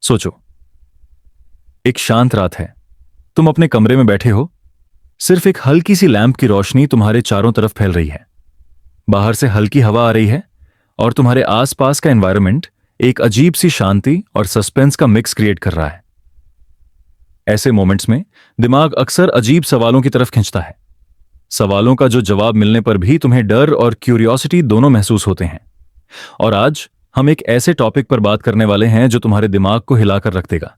सोचो, एक शांत रात है, तुम अपने कमरे में बैठे हो, सिर्फ एक हल्की सी लैंप की रोशनी तुम्हारे चारों तरफ फैल रही है। बाहर से हल्की हवा आ रही है और तुम्हारे आसपास का एनवायरनमेंट एक अजीब सी शांति और सस्पेंस का मिक्स क्रिएट कर रहा है। ऐसे मोमेंट्स में दिमाग अक्सर अजीब सवालों की तरफ खींचता है, सवालों का जो जवाब मिलने पर भी तुम्हें डर और क्यूरियोसिटी दोनों महसूस होते हैं। और आज हम एक ऐसे टॉपिक पर बात करने वाले हैं जो तुम्हारे दिमाग को हिलाकर रख देगा,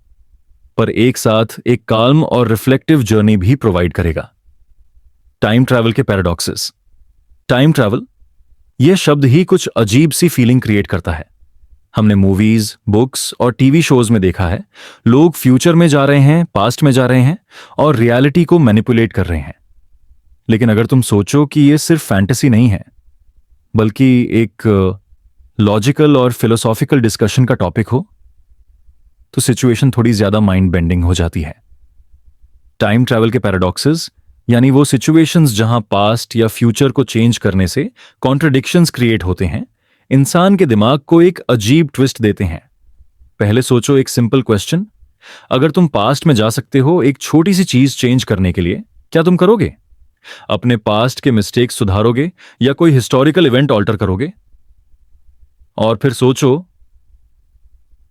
पर एक साथ एक काल्म और रिफ्लेक्टिव जर्नी भी प्रोवाइड करेगा। टाइम ट्रैवल के पैराडॉक्सेस। टाइम ट्रैवल, यह शब्द ही कुछ अजीब सी फीलिंग क्रिएट करता है। हमने मूवीज, बुक्स और टीवी शोज में देखा है, लोग फ्यूचर में जा रहे हैं, पास्ट में जा रहे हैं और रियलिटी को मैनिपुलेट कर रहे हैं। लेकिन अगर तुम सोचो कि यह सिर्फ फैंटेसी नहीं है, बल्कि एक लॉजिकल और फिलोसॉफिकल डिस्कशन का टॉपिक हो, तो सिचुएशन थोड़ी ज्यादा माइंड बेंडिंग हो जाती है। टाइम ट्रैवल के पैराडॉक्सेस यानी वो सिचुएशंस जहां पास्ट या फ्यूचर को चेंज करने से कॉन्ट्रडिक्शंस क्रिएट होते हैं, इंसान के दिमाग को एक अजीब ट्विस्ट देते हैं। पहले सोचो एक सिंपल क्वेश्चन, अगर तुम पास्ट में जा सकते हो एक छोटी सी चीज चेंज करने के लिए, क्या तुम करोगे? अपने पास्ट के मिस्टेक्स सुधारोगे या कोई हिस्टोरिकल इवेंट ऑल्टर करोगे? और फिर सोचो,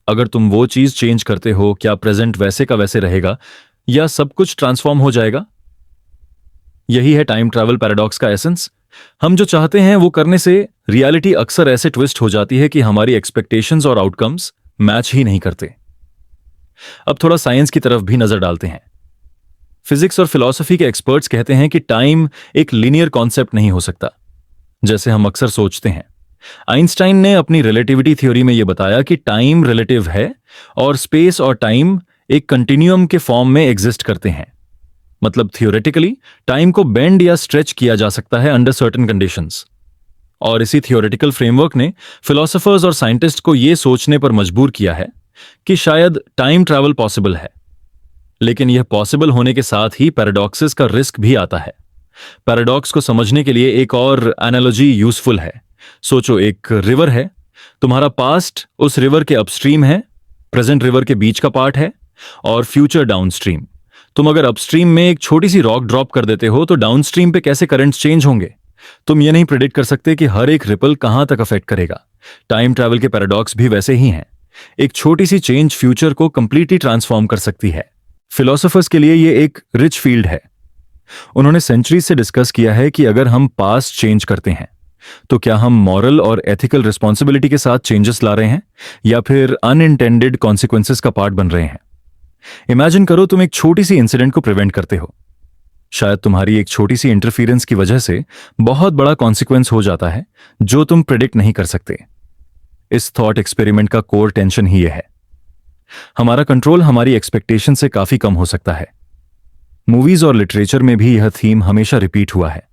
अगर तुम वो चीज चेंज करते हो, क्या प्रेजेंट वैसे का वैसे रहेगा या सब कुछ ट्रांसफॉर्म हो जाएगा? यही है टाइम ट्रैवल पैराडॉक्स का एसेंस। हम जो चाहते हैं वो करने से रियलिटी अक्सर ऐसे ट्विस्ट हो जाती है कि हमारी एक्सपेक्टेशंस और आउटकम्स मैच ही नहीं करते। अब थोड़ा साइंस की तरफ भी नजर डालते हैं। फिजिक्स और फिलॉसफी के एक्सपर्ट्स कहते हैं कि टाइम एक लीनियर कॉन्सेप्ट नहीं हो सकता, जैसे हम अक्सर सोचते हैं। आइंस्टाइन ने अपनी रिलेटिविटी थ्योरी में यह बताया कि टाइम रिलेटिव है और स्पेस और टाइम एक कंटिन्यूअम के फॉर्म में एग्जिस्ट करते हैं। मतलब थियोरेटिकली टाइम को बेंड या स्ट्रेच किया जा सकता है अंडर सर्टेन कंडीशंस। और इसी थियोरेटिकल फ्रेमवर्क ने फिलोसोफर्स और साइंटिस्ट को यह सोचने पर मजबूर किया है कि शायद टाइम ट्रैवल पॉसिबल है। लेकिन यह पॉसिबल होने के साथ ही पैराडॉक्सेस का रिस्क भी आता है। पैराडॉक्स को समझने के लिए एक और एनालॉजी यूजफुल है। सोचो, एक रिवर है, तुम्हारा पास्ट उस रिवर के अपस्ट्रीम है, प्रेजेंट रिवर के बीच का पार्ट है और फ्यूचर डाउनस्ट्रीम। तुम अगर अपस्ट्रीम में एक छोटी सी रॉक ड्रॉप कर देते हो तो डाउनस्ट्रीम पे कैसे करंट्स चेंज होंगे? तुम ये नहीं प्रेडिक्ट कर सकते कि हर एक रिपल कहां तक अफेक्ट करेगा। टाइम ट्रैवल के पैराडॉक्स भी वैसे ही हैं। एक छोटी सी चेंज फ्यूचर को कंप्लीटली ट्रांसफॉर्म कर सकती है। फिलोसोफर्स के लिए यह एक रिच फील्ड है। उन्होंने सेंचुरीज से डिस्कस किया है कि अगर हम पास्ट चेंज करते हैं तो क्या हम मॉरल और एथिकल रिस्पॉन्सिबिलिटी के साथ चेंजेस ला रहे हैं या फिर अनइंटेंडेड कॉन्सिक्वेंसेस का पार्ट बन रहे हैं। इमेजिन करो, तुम एक छोटी सी इंसिडेंट को प्रिवेंट करते हो। शायद तुम्हारी एक छोटी सी इंटरफियरेंस की वजह से बहुत बड़ा कॉन्सिक्वेंस हो जाता है जो तुम प्रिडिक्ट नहीं कर सकते। इस थॉट एक्सपेरिमेंट का कोर टेंशन ही यह है, हमारा कंट्रोल हमारी एक्सपेक्टेशन से काफी कम हो सकता है। मूवीज और लिटरेचर में भी यह थीम हमेशा रिपीट हुआ है।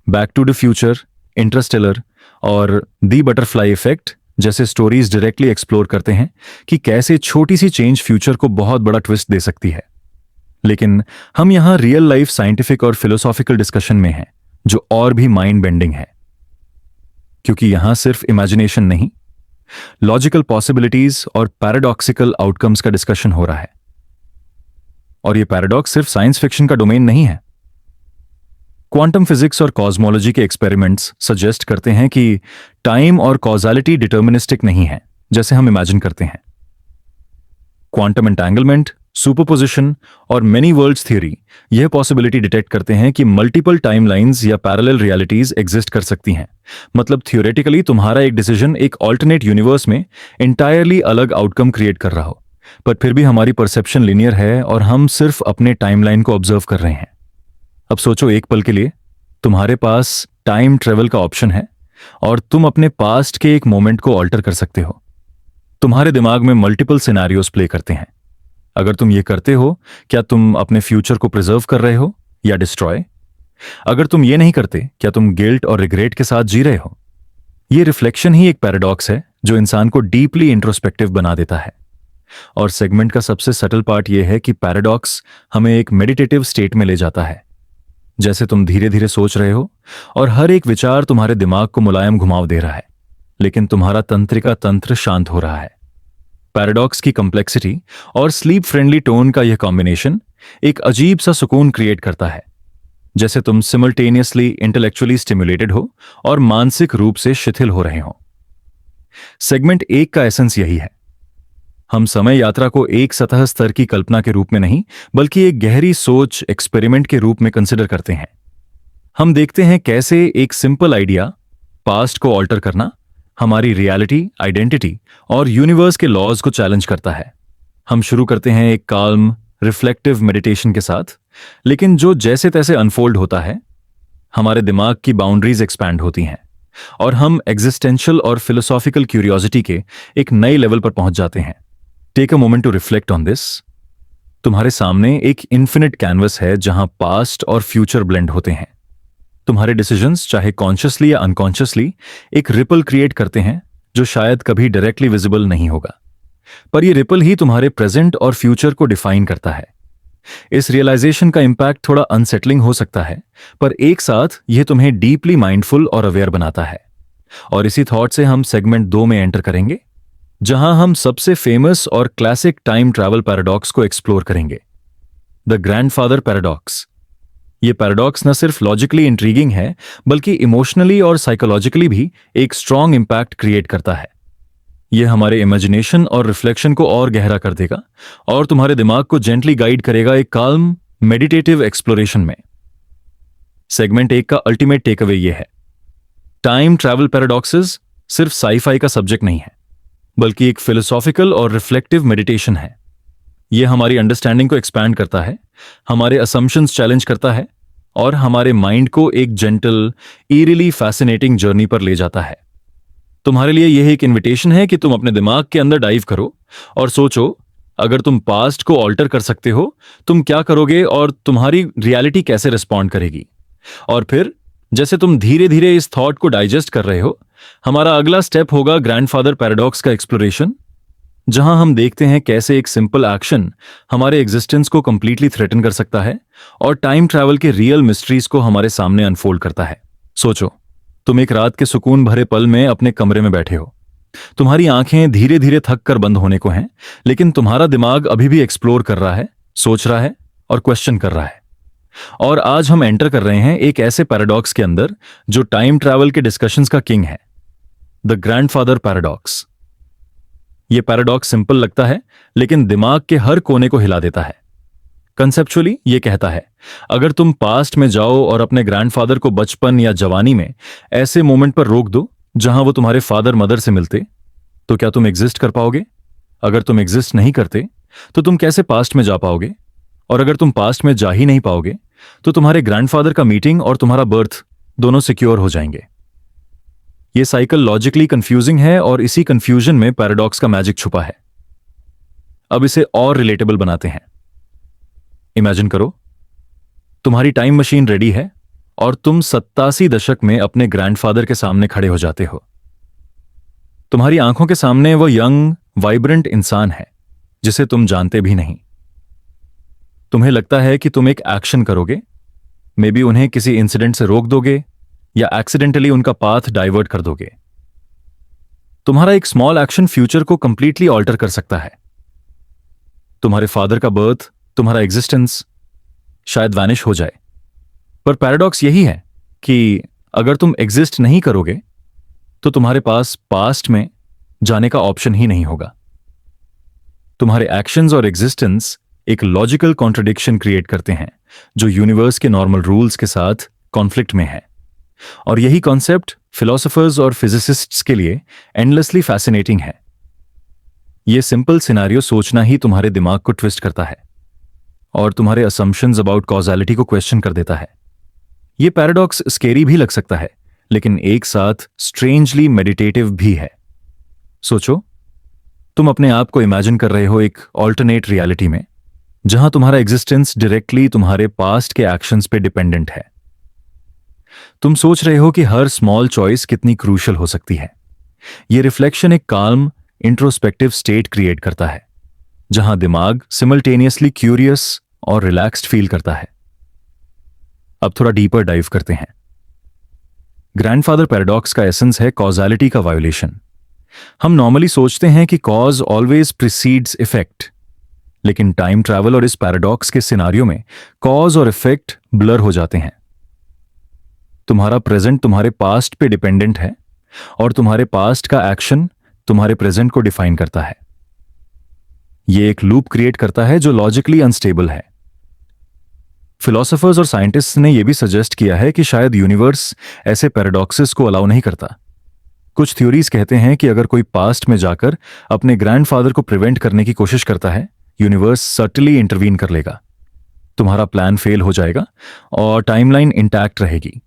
Back to the Future, Interstellar और दी बटरफ्लाई इफेक्ट जैसे स्टोरीज डायरेक्टली एक्सप्लोर करते हैं कि कैसे छोटी सी चेंज फ्यूचर को बहुत बड़ा ट्विस्ट दे सकती है। लेकिन हम यहां रियल लाइफ साइंटिफिक और फिलोसॉफिकल डिस्कशन में हैं, जो और भी माइंड बेंडिंग है, क्योंकि यहां सिर्फ इमेजिनेशन नहीं, लॉजिकल पॉसिबिलिटीज और पैराडॉक्सिकल आउटकम्स का डिस्कशन हो रहा है। और यह पैराडॉक्स सिर्फ साइंस फिक्शन का डोमेन नहीं है। क्वांटम फिजिक्स और कॉस्मोलॉजी के एक्सपेरिमेंट्स सजेस्ट करते हैं कि टाइम और कॉजालिटी डिटर्मिनिस्टिक नहीं है जैसे हम इमेजिन करते हैं। क्वांटम एंटेंगलमेंट, सुपरपोजिशन और मेनी वर्ल्ड्स थ्योरी यह पॉसिबिलिटी डिटेक्ट करते हैं कि मल्टीपल टाइमलाइंस या पैरेलल रियलिटीज एग्जिस्ट कर सकती हैं। मतलब थियोरेटिकली तुम्हारा एक डिसीजन एक ऑल्टरनेट यूनिवर्स में इंटायरली अलग आउटकम क्रिएट कर रहा हो, पर फिर भी हमारी परसेप्शन लिनियर है और हम सिर्फ अपने टाइमलाइन को ऑब्जर्व कर रहे हैं। अब सोचो, एक पल के लिए तुम्हारे पास टाइम ट्रेवल का ऑप्शन है और तुम अपने पास्ट के एक मोमेंट को ऑल्टर कर सकते हो। तुम्हारे दिमाग में मल्टीपल सिनेरियोस प्ले करते हैं। अगर तुम ये करते हो, क्या तुम अपने फ्यूचर को प्रिजर्व कर रहे हो या डिस्ट्रॉय? अगर तुम ये नहीं करते, क्या तुम गिल्ट और रिग्रेट के साथ जी रहे हो? ये रिफ्लेक्शन ही एक पैराडॉक्स है जो इंसान को डीपली इंट्रोस्पेक्टिव बना देता है। और सेगमेंट का सबसे सटल पार्ट यह है कि पैराडॉक्स हमें एक मेडिटेटिव स्टेट में ले जाता है, जैसे तुम धीरे धीरे सोच रहे हो और हर एक विचार तुम्हारे दिमाग को मुलायम घुमाव दे रहा है, लेकिन तुम्हारा तंत्रिका तंत्र शांत हो रहा है। पैराडॉक्स की कॉम्प्लेक्सिटी और स्लीप फ्रेंडली टोन का यह कॉम्बिनेशन एक अजीब सा सुकून क्रिएट करता है, जैसे तुम सिमल्टेनियसली इंटेलेक्चुअली स्टिमुलेटेड हो और मानसिक रूप से शिथिल हो रहे हो। सेगमेंट 1 का एसेंस यही है। हम समय यात्रा को एक सतह स्तर की कल्पना के रूप में नहीं, बल्कि एक गहरी सोच एक्सपेरिमेंट के रूप में कंसिडर करते हैं। हम देखते हैं कैसे एक सिंपल आइडिया पास्ट को ऑल्टर करना हमारी रियलिटी, आइडेंटिटी और यूनिवर्स के लॉज को चैलेंज करता है। हम शुरू करते हैं एक काल्म रिफ्लेक्टिव मेडिटेशन के साथ, लेकिन जो जैसे तैसे अनफोल्ड होता है, हमारे दिमाग की बाउंड्रीज एक्सपैंड होती हैं और हम एग्जिस्टेंशियल और फिलोसॉफिकल क्यूरियोसिटी के एक नए लेवल पर पहुंच जाते हैं। Take a moment to reflect on this. तुम्हारे सामने एक इन्फिनिट कैनवस है जहां पास्ट और फ्यूचर ब्लेंड होते हैं। तुम्हारे डिसीजंस, चाहे कॉन्शियसली या अनकॉन्शियसली, एक रिपल क्रिएट करते हैं जो शायद कभी डायरेक्टली विजिबल नहीं होगा, पर यह रिपल ही तुम्हारे प्रेजेंट और फ्यूचर को डिफाइन करता है। इस रियलाइजेशन का इंपैक्ट थोड़ा अनसेटलिंग हो सकता है, पर एक साथ यह तुम्हें डीपली माइंडफुल और अवेयर बनाता है। और इसी थॉट से हम सेगमेंट 2 में एंटर करेंगे, जहां हम सबसे फेमस और क्लासिक टाइम ट्रैवल पैराडॉक्स को एक्सप्लोर करेंगे, द ग्रैंडफादर पैराडॉक्स। यह पैराडॉक्स न सिर्फ लॉजिकली इंट्रीगिंग है, बल्कि इमोशनली और साइकोलॉजिकली भी एक स्ट्रॉन्ग इंपैक्ट क्रिएट करता है। यह हमारे इमेजिनेशन और रिफ्लेक्शन को और गहरा कर देगा और तुम्हारे दिमाग को जेंटली गाइड करेगा एक काल्म मेडिटेटिव एक्सप्लोरेशन में। सेगमेंट 1 का अल्टीमेट टेकअवे यह है, टाइम ट्रैवल पैराडॉक्सेस सिर्फ साईफाई का सब्जेक्ट नहीं है, बल्कि एक फिलोसॉफिकल और रिफ्लेक्टिव मेडिटेशन है। यह हमारी अंडरस्टैंडिंग को एक्सपैंड करता है, हमारे असम्पशंस चैलेंज करता है और हमारे माइंड को एक जेंटल, ईरिली फैसिनेटिंग जर्नी पर ले जाता है। तुम्हारे लिए यह एक इन्विटेशन है कि तुम अपने दिमाग के अंदर डाइव करो और सोचो, अगर तुम पास्ट को ऑल्टर कर सकते हो, तुम क्या करोगे और तुम्हारी रियलिटी कैसे रिस्पॉन्ड करेगी। और फिर जैसे तुम धीरे धीरे इस थॉट को डाइजेस्ट कर रहे हो, हमारा अगला स्टेप होगा ग्रैंडफादर पैराडॉक्स का एक्सप्लोरेशन, जहां हम देखते हैं कैसे एक सिंपल एक्शन हमारे एग्जिस्टेंस को कंप्लीटली थ्रेटन कर सकता है और टाइम ट्रैवल के रियल मिस्ट्रीज को हमारे सामने अनफोल्ड करता है। सोचो, तुम एक रात के सुकून भरे पल में अपने कमरे में बैठे हो। तुम्हारी आंखें धीरे धीरे थक कर बंद होने को हैं, लेकिन तुम्हारा दिमाग अभी भी एक्सप्लोर कर रहा है, सोच रहा है और क्वेश्चन कर रहा है। और आज हम एंटर कर रहे हैं एक ऐसे पैराडॉक्स के अंदर जो टाइम ट्रैवल के डिस्कशंस का किंग है, द ग्रैंडफादर पैराडॉक्स। यह पैराडॉक्स सिंपल लगता है, लेकिन दिमाग के हर कोने को हिला देता है। कंसेप्चुअली यह कहता है, अगर तुम पास्ट में जाओ और अपने ग्रैंडफादर को बचपन या जवानी में ऐसे मोमेंट पर रोक दो जहां वो तुम्हारे फादर मदर से मिलते, तो क्या तुम एग्जिस्ट कर पाओगे? अगर तुम एग्जिस्ट नहीं करते, तो तुम कैसे पास्ट में जा पाओगे? और अगर तुम पास्ट में जा ही नहीं पाओगे, तो तुम्हारे ग्रैंडफादर का मीटिंग और तुम्हारा बर्थ दोनों सिक्योर हो जाएंगे। यह साइकिल लॉजिकली कंफ्यूजिंग है और इसी कंफ्यूजन में पैराडॉक्स का मैजिक छुपा है। अब इसे और रिलेटेबल बनाते हैं। इमेजिन करो, तुम्हारी टाइम मशीन रेडी है और तुम 87 दशक में अपने ग्रैंडफादर के सामने खड़े हो जाते हो। तुम्हारी आंखों के सामने वो यंग, वाइब्रेंट इंसान है जिसे तुम जानते भी नहीं। तुम्हें लगता है कि तुम एक एक्शन करोगे, मे बी उन्हें किसी इंसिडेंट से रोक दोगे या एक्सीडेंटली उनका पाथ डाइवर्ट कर दोगे। तुम्हारा एक स्मॉल एक्शन फ्यूचर को कंप्लीटली ऑल्टर कर सकता है। तुम्हारे फादर का बर्थ, तुम्हारा एग्जिस्टेंस शायद वैनिश हो जाए। पर पैराडॉक्स यही है कि अगर तुम एग्जिस्ट नहीं करोगे, तो तुम्हारे पास पास्ट में जाने का ऑप्शन ही नहीं होगा। तुम्हारे एक्शंस और एग्जिस्टेंस एक लॉजिकल कॉन्ट्रडिक्शन क्रिएट करते हैं जो यूनिवर्स के नॉर्मल रूल्स के साथ कॉन्फ्लिक्ट में है। और यही कॉन्सेप्ट फिलोसोफर्स और फिजिसिस्ट्स के लिए एंडलेसली फैसिनेटिंग है। यह सिंपल सिनेरियो सोचना ही तुम्हारे दिमाग को ट्विस्ट करता है और तुम्हारे असम्पशंस अबाउट कॉज़ैलिटी को क्वेश्चन कर देता है। यह पैराडॉक्स स्केरी भी लग सकता है, लेकिन एक साथ स्ट्रेंजली मेडिटेटिव भी है। सोचो, तुम अपने आप को इमेजिन कर रहे हो एक ऑल्टरनेट रियलिटी में, जहां तुम्हारा एग्जिस्टेंस डायरेक्टली तुम्हारे पास्ट के एक्शंस पे डिपेंडेंट है। तुम सोच रहे हो कि हर स्मॉल चॉइस कितनी क्रूशल हो सकती है। यह रिफ्लेक्शन एक काल्म, इंट्रोस्पेक्टिव स्टेट क्रिएट करता है, जहां दिमाग सिमल्टेनियसली क्यूरियस और रिलैक्स्ड फील करता है। अब थोड़ा डीपर डाइव करते हैं। ग्रैंडफादर पैराडॉक्स का एसेंस है कॉज़ैलिटी का वायोलेशन। हम नॉर्मली सोचते हैं कि कॉज ऑलवेज प्रिसीड्स इफेक्ट, लेकिन टाइम ट्रैवल और इस पैराडॉक्स के सिनारियो में कॉज और इफेक्ट ब्लर हो जाते हैं। तुम्हारा प्रेजेंट तुम्हारे पास्ट पे डिपेंडेंट है और तुम्हारे पास्ट का एक्शन तुम्हारे प्रेजेंट को डिफाइन करता है। यह एक लूप क्रिएट करता है जो लॉजिकली अनस्टेबल है। फिलोसोफर्स और साइंटिस्ट्स ने यह भी सजेस्ट किया है कि शायद यूनिवर्स ऐसे पैराडॉक्सेस को अलाउ नहीं करता। कुछ थ्योरीज कहते हैं कि अगर कोई पास्ट में जाकर अपने ग्रैंडफादर को प्रिवेंट करने की कोशिश करता है, यूनिवर्स सटली इंटरवीन कर लेगा, तुम्हारा प्लान फेल हो जाएगा और टाइमलाइन इंटैक्ट रहेगी।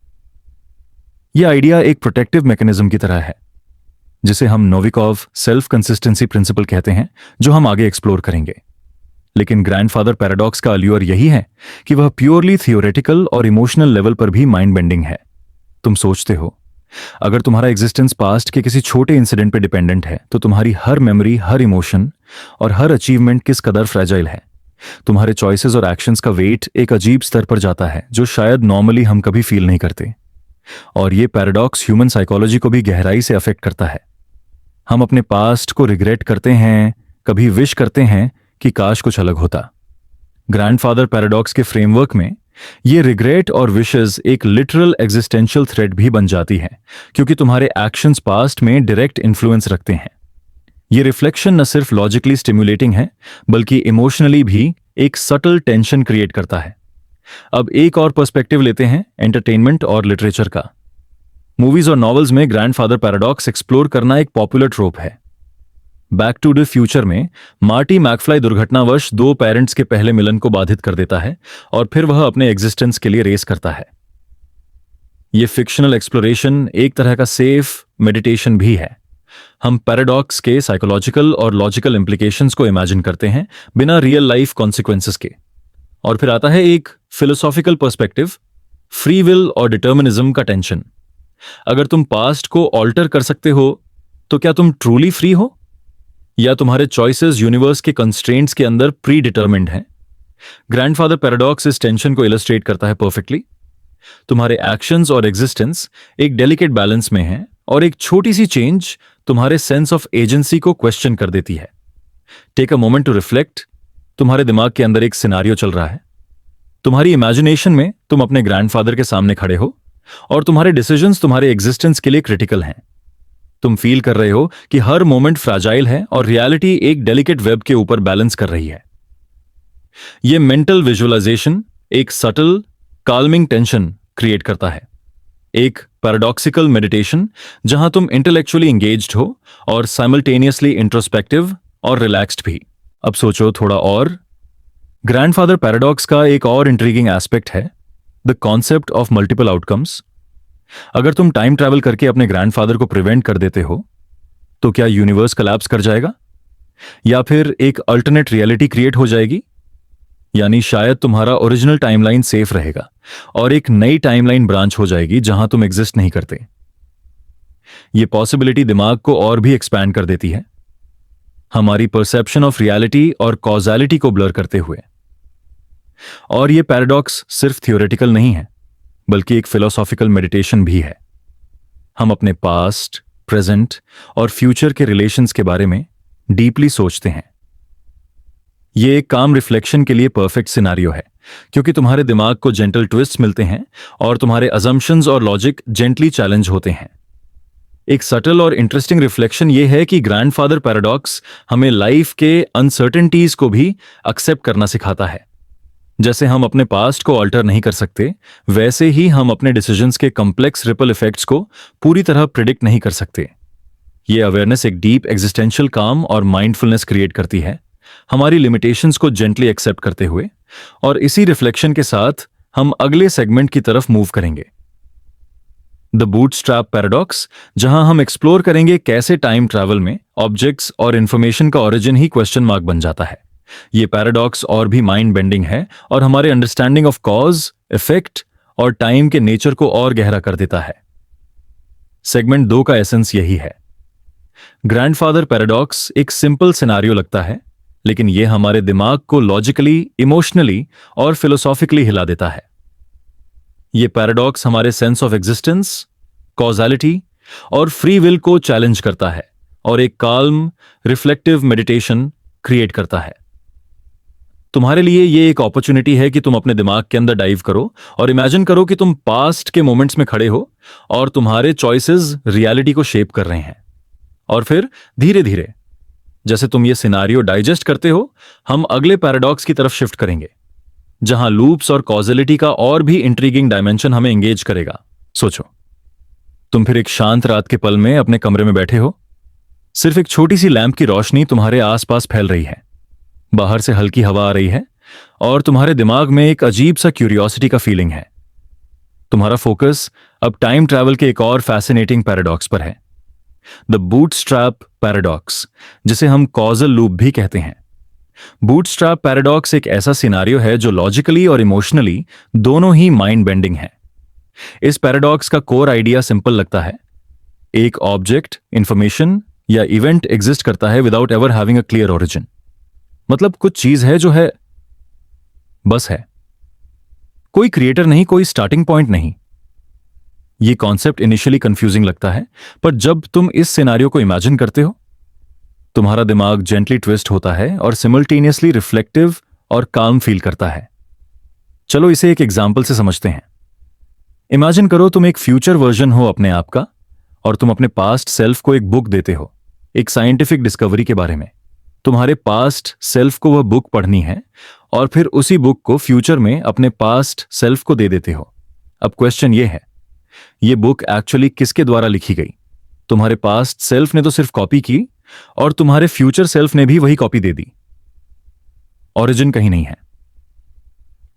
यह आइडिया एक प्रोटेक्टिव मैकेनिज्म की तरह है, जिसे हम नोविकोव सेल्फ कंसिस्टेंसी प्रिंसिपल कहते हैं, जो हम आगे एक्सप्लोर करेंगे। लेकिन ग्रैंडफादर पैराडॉक्स का अल्यूर यही है कि वह प्योरली थियोरेटिकल और इमोशनल लेवल पर भी माइंड बेंडिंग है। तुम सोचते हो, अगर तुम्हारा एग्जिस्टेंस पास्ट के किसी छोटे इंसिडेंट पर डिपेंडेंट है, तो तुम्हारी हर मेमोरी, हर इमोशन और हर अचीवमेंट किस कदर फ्रेजाइल है। तुम्हारे चॉइसेस और एक्शंस का वेट एक अजीब स्तर पर जाता है, जो शायद नॉर्मली हम कभी फील नहीं करते। और ये पैराडॉक्स ह्यूमन साइकोलॉजी को भी गहराई से अफेक्ट करता है। हम अपने पास्ट को रिग्रेट करते हैं, कभी विश करते हैं कि काश कुछ अलग होता। ग्रैंडफादर पैराडॉक्स के फ्रेमवर्क में ये रिग्रेट और विशेस एक लिटरल एग्जिस्टेंशियल थ्रेड भी बन जाती है, क्योंकि तुम्हारे एक्शंस पास्ट में डायरेक्ट इन्फ्लुएंस रखते हैं। ये रिफ्लेक्शन न सिर्फ लॉजिकली स्टिम्युलेटिंग है, बल्कि इमोशनली भी एक सटल टेंशन क्रिएट करता है। अब एक और पर्सपेक्टिव लेते हैं एंटरटेनमेंट और लिटरेचर का। मूवीज और नॉवेल्स में ग्रैंडफादर पैराडॉक्स एक्सप्लोर करना एक पॉपुलर ट्रोप है। बैक टू द फ्यूचर में मार्टी मैकफ्लाई दुर्घटनावश दो पेरेंट्स के पहले मिलन को बाधित कर देता है और फिर वह अपने एग्जिस्टेंस के लिए रेस करता है। यह फिक्शनल एक्सप्लोरेशन एक तरह का सेफ मेडिटेशन भी है। हम पैराडॉक्स के साइकोलॉजिकल और लॉजिकल इंप्लीकेशंस को इमेजिन करते हैं बिना रियल लाइफ कॉन्सिक्वेंसेस के। और फिर आता है एक फिलोसॉफिकल पर्सपेक्टिव, फ्री विल और डिटर्मिनिज्म का टेंशन। अगर तुम पास्ट को ऑल्टर कर सकते हो, तो क्या तुम ट्रूली फ्री हो, या तुम्हारे चॉइसेस यूनिवर्स के कंस्ट्रेंट्स के अंदर प्री डिटर्मिन्ड हैं? ग्रैंडफादर पैराडॉक्स इस टेंशन को इलस्ट्रेट करता है परफेक्टली। तुम्हारे एक्शंस और एग्जिस्टेंस एक डेलिकेट बैलेंस में है, और एक छोटी सी चेंज तुम्हारे सेंस ऑफ एजेंसी को क्वेश्चन कर देती है। Take a moment to reflect. तुम्हारे दिमाग के अंदर एक सिनारियो चल रहा है। तुम्हारी इमेजिनेशन में तुम अपने ग्रैंडफादर के सामने खड़े हो और तुम्हारे डिसीजंस तुम्हारे एग्जिस्टेंस के लिए क्रिटिकल हैं। तुम फील कर रहे हो कि हर मोमेंट फ्रैजाइल है और रियलिटी एक डेलिकेट वेब के ऊपर बैलेंस कर रही है। यह मेंटल विजुअलाइजेशन एक सटल काल्मिंग टेंशन क्रिएट करता है, एक पैराडॉक्सिकल मेडिटेशन जहां तुम इंटेलेक्चुअली एंगेज्ड हो और साइमल्टेनियसली इंट्रोस्पेक्टिव और रिलैक्स्ड भी। अब सोचो थोड़ा और। ग्रैंडफादर पैराडॉक्स का एक और इंट्रीगिंग एस्पेक्ट है the concept of multiple outcomes. अगर तुम टाइम ट्रैवल करके अपने ग्रैंडफादर को प्रिवेंट कर देते हो, तो क्या यूनिवर्स कोलैप्स कर जाएगा, या फिर एक अल्टरनेट रियलिटी क्रिएट हो जाएगी? यानी शायद तुम्हारा ओरिजिनल टाइमलाइन सेफ रहेगा और एक नई टाइमलाइन ब्रांच हो जाएगी जहां तुम एग्जिस्ट नहीं करते। यह पॉसिबिलिटी दिमाग को और भी एक्सपैंड कर देती है, हमारी परसेप्शन ऑफ रियलिटी और कॉजालिटी को ब्लर करते हुए। और यह पैराडॉक्स सिर्फ थियोरेटिकल नहीं है, बल्कि एक फिलोसॉफिकल मेडिटेशन भी है। हम अपने पास्ट, प्रेजेंट और फ्यूचर के रिलेशंस के बारे में डीपली सोचते हैं। यह एक काम रिफ्लेक्शन के लिए परफेक्ट सिनारियो है, क्योंकि तुम्हारे दिमाग को जेंटल ट्विस्ट मिलते हैं और तुम्हारे अजम्पशंस और लॉजिक जेंटली चैलेंज होते हैं। एक सटल और इंटरेस्टिंग रिफ्लेक्शन यह है कि ग्रैंडफादर पैराडॉक्स हमें लाइफ के अनसर्टेनिटीज को भी एक्सेप्ट करना सिखाता है। जैसे हम अपने पास्ट को ऑल्टर नहीं कर सकते, वैसे ही हम अपने डिसीजंस के कॉम्प्लेक्स रिपल इफेक्ट्स को पूरी तरह प्रिडिक्ट नहीं कर सकते। यह अवेयरनेस एक डीप एग्जिस्टेंशियल काम और माइंडफुलनेस क्रिएट करती है, हमारी लिमिटेशंस को जेंटली एक्सेप्ट करते हुए। और इसी रिफ्लेक्शन के साथ हम अगले सेगमेंट की तरफ मूव करेंगे, द बूटस्ट्रैप पैराडॉक्स, जहां हम एक्सप्लोर करेंगे कैसे टाइम ट्रैवल में ऑब्जेक्ट्स और इंफॉर्मेशन का ओरिजिन ही क्वेश्चन मार्क बन जाता है। यह पैराडॉक्स और भी माइंड बेंडिंग है और हमारे अंडरस्टैंडिंग ऑफ कॉज, इफेक्ट और टाइम के नेचर को और गहरा कर देता है। सेगमेंट 2 का एसेंस यही है। ग्रैंडफादर पैराडॉक्स एक सिंपल सिनारियो लगता है, लेकिन यह हमारे दिमाग को लॉजिकली, इमोशनली और फिलोसॉफिकली हिला देता है। यह पैराडॉक्स हमारे सेंस ऑफ एग्जिस्टेंस, कॉजालिटी और फ्री विल को चैलेंज करता है और एक काल्म रिफ्लेक्टिव मेडिटेशन क्रिएट करता है। तुम्हारे लिए ये एक अपॉर्चुनिटी है कि तुम अपने दिमाग के अंदर डाइव करो और इमेजिन करो कि तुम पास्ट के मोमेंट्स में खड़े हो और तुम्हारे चॉइसेस रियलिटी को शेप कर रहे हैं। और फिर धीरे धीरे जैसे तुम ये सिनारियो डाइजेस्ट करते हो, हम अगले पैराडॉक्स की तरफ शिफ्ट करेंगे, जहां लूप्स और कॉजेलिटी का और भी इंट्रीगिंग डायमेंशन हमें एंगेज करेगा। सोचो, तुम फिर एक शांत रात के पल में अपने कमरे में बैठे हो। सिर्फ एक छोटी सी लैंप की रोशनी तुम्हारे आसपास फैल रही है, बाहर से हल्की हवा आ रही है और तुम्हारे दिमाग में एक अजीब सा क्यूरियोसिटी का फीलिंग है। तुम्हारा फोकस अब टाइम ट्रैवल के एक और फैसिनेटिंग पैराडॉक्स पर है, द बूटस्ट्रैप पैराडॉक्स, जिसे हम कॉजल लूप भी कहते हैं। बूटस्ट्रैप पैराडॉक्स एक ऐसा सिनारियो है जो लॉजिकली और इमोशनली दोनों ही माइंड बेंडिंग है। इस पैराडॉक्स का कोर आइडिया सिंपल लगता है। एक ऑब्जेक्ट, इंफॉर्मेशन या इवेंट एग्जिस्ट करता है without ever having a clear origin. मतलब कुछ चीज है जो है, बस है, कोई क्रिएटर नहीं, कोई स्टार्टिंग पॉइंट नहीं। यह कॉन्सेप्ट इनिशियली कंफ्यूजिंग लगता है, पर जब तुम इस सिनेरियो को इमेजिन करते हो, तुम्हारा दिमाग जेंटली ट्विस्ट होता है और सिमल्टेनियसली रिफ्लेक्टिव और काम फील करता है। चलो इसे एक एग्जाम्पल से समझते हैं। इमेजिन करो तुम एक फ्यूचर वर्जन हो अपने आप का और तुम अपने पास्ट सेल्फ को एक बुक देते हो, एक साइंटिफिक डिस्कवरी के बारे में। तुम्हारे पास्ट सेल्फ को वह बुक पढ़नी है और फिर उसी बुक को फ्यूचर में अपने पास्ट सेल्फ को दे देते हो। अब क्वेश्चन ये है, ये बुक एक्चुअली किसके द्वारा लिखी गई? तुम्हारे पास्ट सेल्फ ने तो सिर्फ कॉपी की और तुम्हारे फ्यूचर सेल्फ ने भी वही कॉपी दे दी। ओरिजिन कहीं नहीं है।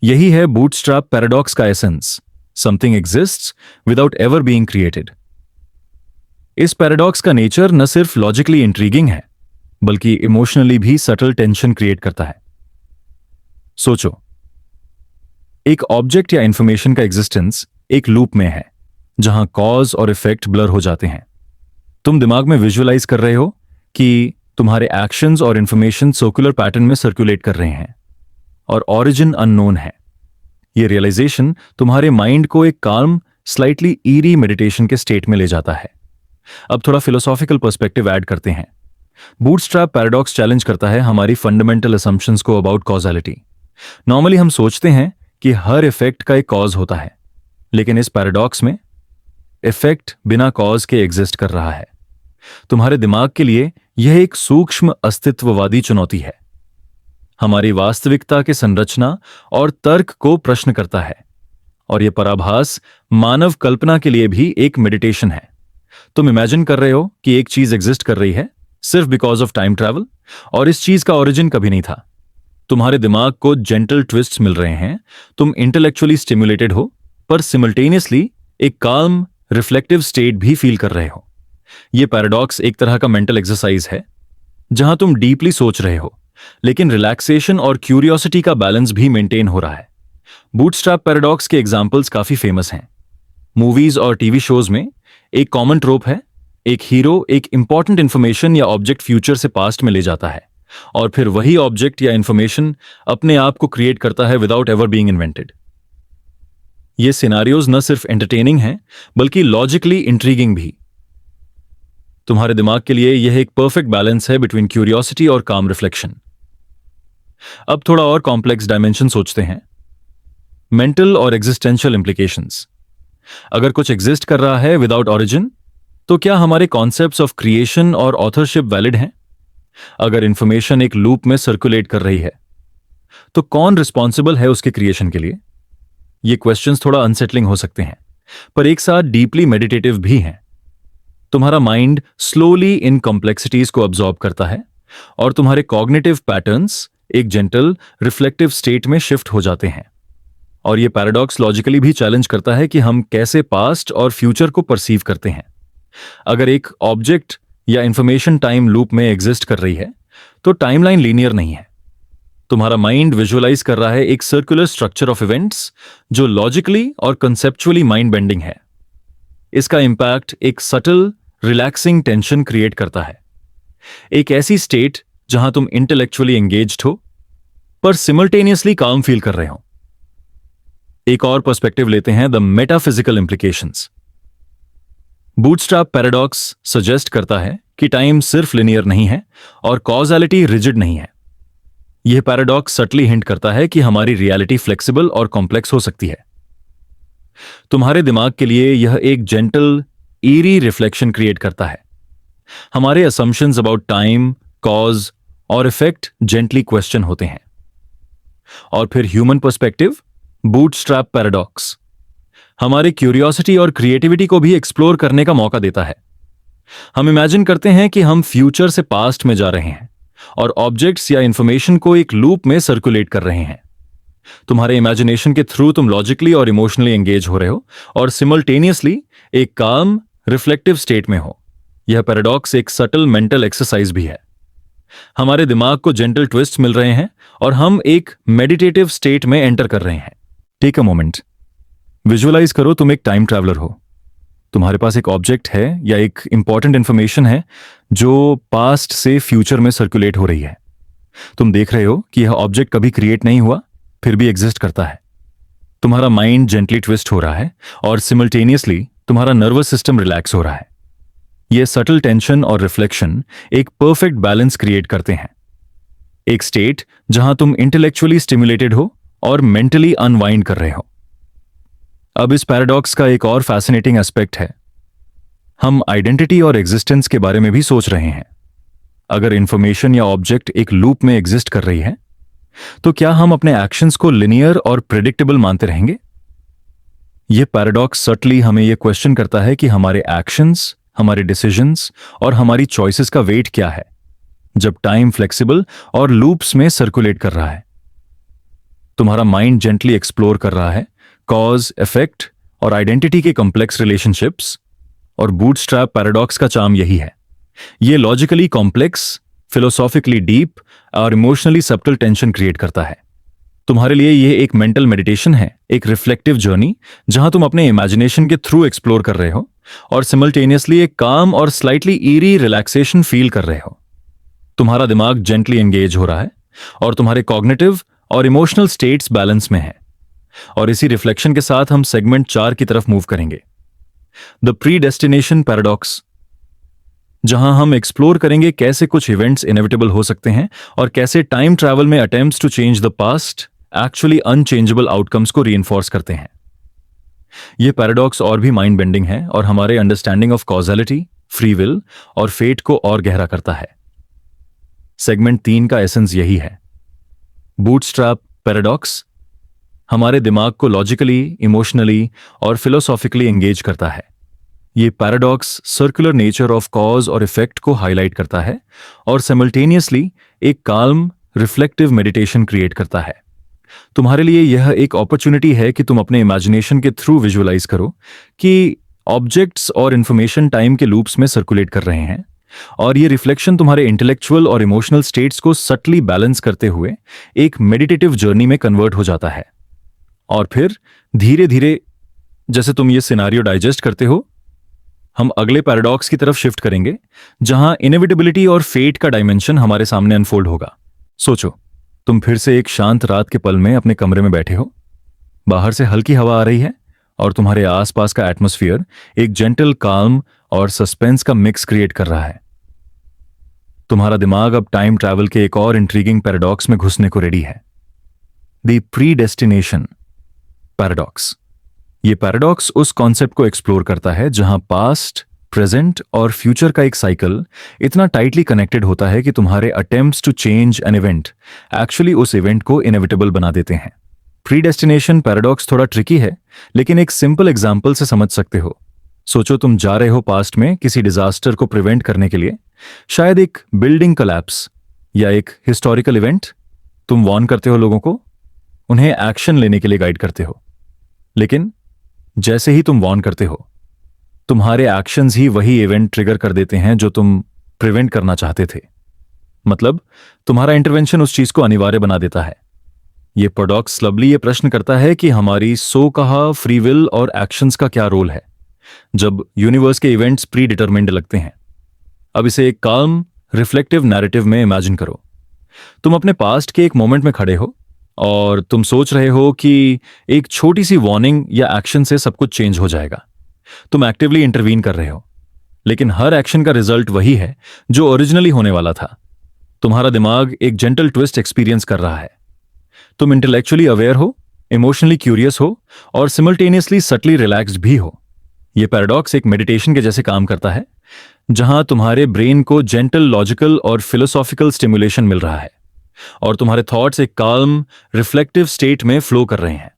यही है बूटस्ट्रैप पैराडॉक्स का essence. Something exists without ever being created. इस पैराडॉक्स का नेचर न सिर्फ लॉजिकली इंट्रीगिंग है, बल्कि इमोशनली भी सटल टेंशन क्रिएट करता है। सोचो, एक ऑब्जेक्ट या इंफॉर्मेशन का एग्जिस्टेंस एक लूप में है, जहां कॉज और इफेक्ट ब्लर हो जाते हैं। तुम दिमाग में विजुअलाइज कर रहे हो कि तुम्हारे एक्शंस और इंफॉर्मेशन सर्कुलर पैटर्न में सर्कुलेट कर रहे हैं और ओरिजिन अननोन है। यह रियलाइजेशन तुम्हारे माइंड को एक काल्म, स्लाइटली ईरी मेडिटेशन के स्टेट में ले जाता है। अब थोड़ा फिलोसॉफिकल पर्सपेक्टिव ऐड करते हैं। बूटस्ट्रैप पैराडॉक्स चैलेंज करता है हमारी फंडामेंटल असम्पशंस को अबाउट कॉजालिटी। नॉर्मली हम सोचते हैं कि हर इफेक्ट का एक कॉज होता है, लेकिन इस पैराडॉक्स में इफेक्ट बिना कॉज के एग्जिस्ट कर रहा है। तुम्हारे दिमाग के लिए यह एक सूक्ष्म अस्तित्ववादी चुनौती है। हमारी वास्तविकता के संरचना और तर्क को प्रश्न करता है, और यह पराभास मानव कल्पना के लिए भी एक मेडिटेशन है। तुम इमेजिन कर रहे हो कि एक चीज एग्जिस्ट कर रही है सिर्फ बिकॉज ऑफ टाइम ट्रैवल, और इस चीज का ओरिजिन कभी नहीं था। तुम्हारे दिमाग को जेंटल ट्विस्ट्स मिल रहे हैं, तुम इंटेलेक्चुअली स्टिमुलेटेड हो, पर सिमल्टेनियसली एक काल्म रिफ्लेक्टिव स्टेट भी फील कर रहे हो। यह पैराडॉक्स एक तरह का मेंटल एक्सरसाइज है, जहां तुम डीपली सोच रहे हो, लेकिन रिलैक्सेशन और क्यूरियोसिटी का बैलेंस भी मेंटेन हो रहा है। बूटस्ट्रैप पैराडॉक्स के एग्जाम्पल्स काफी फेमस हैं। मूवीज और टीवी शोज में एक कॉमन ट्रोप है, एक हीरो एक इंपॉर्टेंट इंफॉर्मेशन या ऑब्जेक्ट फ्यूचर से पास्ट में ले जाता है, और फिर वही ऑब्जेक्ट या इंफॉर्मेशन अपने आप को क्रिएट करता है विदाउट एवर बीइंग इन्वेंटेड। ये सिनारियोज न सिर्फ एंटरटेनिंग हैं, बल्कि लॉजिकली इंट्रीगिंग भी। तुम्हारे दिमाग के लिए यह एक परफेक्ट बैलेंस है बिटवीन क्यूरियोसिटी और काम रिफ्लेक्शन। अब थोड़ा और कॉम्प्लेक्स डायमेंशन सोचते हैं, मेंटल और एग्जिस्टेंशियल इंप्लीकेशंस। अगर कुछ एग्जिस्ट कर रहा है विदाउट ओरिजिन, तो क्या हमारे कॉन्सेप्ट्स ऑफ क्रिएशन और ऑथरशिप वैलिड हैं? अगर इंफॉर्मेशन एक लूप में सर्कुलेट कर रही है, तो कौन रिस्पॉन्सिबल है उसके क्रिएशन के लिए? ये क्वेश्चंस थोड़ा अनसेटलिंग हो सकते हैं, पर एक साथ डीपली मेडिटेटिव भी हैं। तुम्हारा माइंड स्लोली इन कॉम्प्लेक्सिटीज को अब्सॉर्ब करता है और तुम्हारे कॉग्निटिव पैटर्न्स एक जेंटल रिफ्लेक्टिव स्टेट में शिफ्ट हो जाते हैं। और यह पैराडॉक्स लॉजिकली भी चैलेंज करता है कि हम कैसे पास्ट और फ्यूचर को परसीव करते हैं। अगर एक ऑब्जेक्ट या इंफॉर्मेशन टाइम लूप में एग्जिस्ट कर रही है, तो टाइमलाइन लीनियर नहीं है। तुम्हारा माइंड विजुअलाइज कर रहा है एक सर्कुलर स्ट्रक्चर ऑफ इवेंट्स जो लॉजिकली और कंसेप्चुअली माइंड बेंडिंग है। इसका इंपैक्ट एक सटल रिलैक्सिंग टेंशन क्रिएट करता है, एक ऐसी स्टेट जहां तुम इंटेलेक्चुअली एंगेज्ड हो पर सिमल्टेनियसली काम फील कर रहे हो। एक और पर्सपेक्टिव लेते हैं, the metaphysical implications. Bootstrap paradox suggest करता है कि टाइम सिर्फ लिनियर नहीं है और कॉजैलिटी रिजिड नहीं है। यह पैराडॉक्स सटली हिंट करता है कि हमारी रियलिटी फ्लेक्सिबल और कॉम्प्लेक्स हो सकती है। तुम्हारे दिमाग के लिए यह एक जेंटल ईरी रिफ्लेक्शन क्रिएट करता है। हमारे असम्पशंस अबाउट टाइम, कॉज और इफेक्ट जेंटली क्वेश्चन होते हैं। और फिर ह्यूमन पर्सपेक्टिव, बूटस्ट्रैप पैराडॉक्स, हमारे क्यूरियोसिटी और क्रिएटिविटी को भी एक्सप्लोर करने का मौका देता है। हम इमेजिन करते हैं कि हम फ्यूचर से पास्ट में जा रहे हैं और ऑब्जेक्ट्स या इंफॉर्मेशन को एक लूप में सर्कुलेट कर रहे हैं। तुम्हारे इमेजिनेशन के थ्रू तुम लॉजिकली और इमोशनली एंगेज हो रहे हो और सिमल्टेनियसली एक काम रिफ्लेक्टिव स्टेट में हो। यह पैराडॉक्स एक सटल मेंटल एक्सरसाइज भी है। हमारे दिमाग को जेंटल ट्विस्ट मिल रहे हैं और हम एक मेडिटेटिव स्टेट में एंटर कर रहे हैं। टेक अ मोमेंट, विजुअलाइज करो तुम एक टाइम ट्रैवलर हो। तुम्हारे पास एक ऑब्जेक्ट है या एक इंपॉर्टेंट इंफॉर्मेशन है जो पास्ट से फ्यूचर में सर्कुलेट हो रही है। तुम देख रहे हो कि यह ऑब्जेक्ट कभी क्रिएट नहीं हुआ, फिर भी एग्जिस्ट करता है। तुम्हारा माइंड जेंटली ट्विस्ट हो रहा है और सिमल्टेनियसली तुम्हारा नर्वस सिस्टम रिलैक्स हो रहा है। यह सटल टेंशन और रिफ्लेक्शन एक परफेक्ट बैलेंस क्रिएट करते हैं। एक स्टेट जहां तुम इंटेलेक्चुअली स्टिमुलेटेड हो और मेंटली अनवाइंड कर रहे हो। अब इस पैराडॉक्स का एक और फैसिनेटिंग एस्पेक्ट है। हम आइडेंटिटी और एग्जिस्टेंस के बारे में भी सोच रहे हैं। अगर इंफॉर्मेशन या ऑब्जेक्ट एक लूप में एग्जिस्ट कर रही है, तो क्या हम अपने एक्शंस को लिनियर और प्रेडिक्टेबल मानते रहेंगे? यह पैराडॉक्स सटली हमें यह क्वेश्चन करता है कि हमारे एक्शंस, हमारे डिसीजंस और हमारी चॉइसेस का वेट क्या है जब टाइम फ्लेक्सिबल और लूप्स में सर्कुलेट कर रहा है। तुम्हारा माइंड जेंटली एक्सप्लोर कर रहा है कॉज, इफेक्ट और आइडेंटिटी के कॉम्प्लेक्स रिलेशनशिप्स। और बूटस्ट्रैप पैराडॉक्स का चार्म यही है। यह लॉजिकली कॉम्प्लेक्स, फिलोसॉफिकली डीप और इमोशनली सब्टल टेंशन क्रिएट करता है। तुम्हारे लिए यह एक मेंटल मेडिटेशन है, एक रिफ्लेक्टिव जर्नी जहां तुम अपने इमेजिनेशन के थ्रू एक्सप्लोर कर रहे हो और सिमल्टेनियसली एक काम और स्लाइटली ईरी रिलैक्सेशन फील कर रहे हो। तुम्हारा दिमाग जेंटली एंगेज हो रहा है और तुम्हारे कॉग्निटिव और इमोशनल स्टेट्स बैलेंस में है। और इसी रिफ्लेक्शन के साथ हम सेगमेंट 4 की तरफ मूव करेंगे, द प्रीडेस्टिनेशन पैराडॉक्स, जहां हम एक्सप्लोर करेंगे कैसे कुछ इवेंट्स इनएविटेबल हो सकते हैं और कैसे टाइम ट्रैवल में attempts to change the past actually unchangeable outcomes को रीइंफोर्स करते हैं। यह पैराडॉक्स और भी माइंड बेंडिंग है और हमारे understanding of causality, free will और फेट को और गहरा करता है। सेगमेंट 3 का एसेंस यही है। बूटस्ट्रैप पैराडॉक्स हमारे दिमाग को लॉजिकली, इमोशनली और फिलोसॉफिकली एंगेज करता है। ये paradox circular nature of cause और इफेक्ट को हाईलाइट करता है और साइमल्टेनियसली एक काल्म, रिफ्लेक्टिव मेडिटेशन क्रिएट करता है। तुम्हारे लिए यह एक अपॉर्चुनिटी है कि तुम अपने इमेजिनेशन के थ्रू विजुअलाइज करो कि ऑब्जेक्ट्स और इंफॉर्मेशन टाइम के लूप्स में सर्कुलेट कर रहे हैं और ये रिफ्लेक्शन तुम्हारे इंटेलेक्चुअल और इमोशनल स्टेट्स को सटली बैलेंस करते हुए एक मेडिटेटिव जर्नी में कन्वर्ट हो जाता है। और फिर धीरे धीरे जैसे तुम ये सिनारियो डाइजेस्ट करते हो, हम अगले पैराडॉक्स की तरफ शिफ्ट करेंगे जहां इनएविटेबिलिटी और फेट का डायमेंशन हमारे सामने अनफोल्ड होगा। सोचो, तुम फिर से एक शांत रात के पल में अपने कमरे में बैठे हो। बाहर से हल्की हवा आ रही है और तुम्हारे आसपास का एटमॉस्फेयर एक जेंटल, काल्म और सस्पेंस का मिक्स क्रिएट कर रहा है। तुम्हारा दिमाग अब टाइम ट्रैवल के एक और इंट्रीगिंग पैराडॉक्स में घुसने को रेडी है, द प्रीडेस्टिनेशन पैराडॉक्स। यह पैराडॉक्स उस कॉन्सेप्ट को एक्सप्लोर करता है जहां पास्ट, प्रेजेंट और फ्यूचर का एक साइकिल इतना टाइटली कनेक्टेड होता है कि तुम्हारे attempts to change an event actually उस इवेंट को इनएविटेबल बना देते हैं। प्रीडेस्टिनेशन पैराडॉक्स थोड़ा ट्रिकी है, लेकिन एक सिंपल एग्जाम्पल से समझ सकते हो। सोचो, तुम जा रहे हो पास्ट में किसी डिजास्टर को प्रिवेंट करने के लिए, शायद एक बिल्डिंग कोलैप्स या एक हिस्टोरिकल इवेंट। तुम वार्न करते हो लोगों को, उन्हें एक्शन लेने के लिए गाइड करते हो, लेकिन जैसे ही तुम वार्न करते हो, तुम्हारे एक्शंस ही वही इवेंट ट्रिगर कर देते हैं जो तुम प्रिवेंट करना चाहते थे। मतलब तुम्हारा इंटरवेंशन उस चीज को अनिवार्य बना देता है। यह पैराडॉक्स लवली ये प्रश्न करता है कि हमारी सो कहा फ्री विल और एक्शंस का क्या रोल है जब यूनिवर्स के इवेंट्स प्री डिटरमिन्ड लगते हैं। अब इसे एक काल्म, रिफ्लेक्टिव नैरेटिव में इमेजिन करो। तुम अपने पास्ट के एक मोमेंट में खड़े हो और तुम सोच रहे हो कि एक छोटी सी वार्निंग या एक्शन से सब कुछ चेंज हो जाएगा। तुम एक्टिवली इंटरवीन कर रहे हो, लेकिन हर एक्शन का रिजल्ट वही है जो ओरिजिनली होने वाला था। तुम्हारा दिमाग एक जेंटल ट्विस्ट एक्सपीरियंस कर रहा है। तुम इंटेलेक्चुअली अवेयर हो, इमोशनली क्यूरियस हो और सिमल्टेनियसली सटली रिलैक्स्ड भी हो। यह पैराडॉक्स एक मेडिटेशन के जैसे काम करता है, जहां तुम्हारे ब्रेन को जेंटल, लॉजिकल और फिलोसॉफिकल स्टिमुलेशन मिल रहा है और तुम्हारे थॉट्स एक काल्म, रिफ्लेक्टिव स्टेट में फ्लो कर रहे हैं।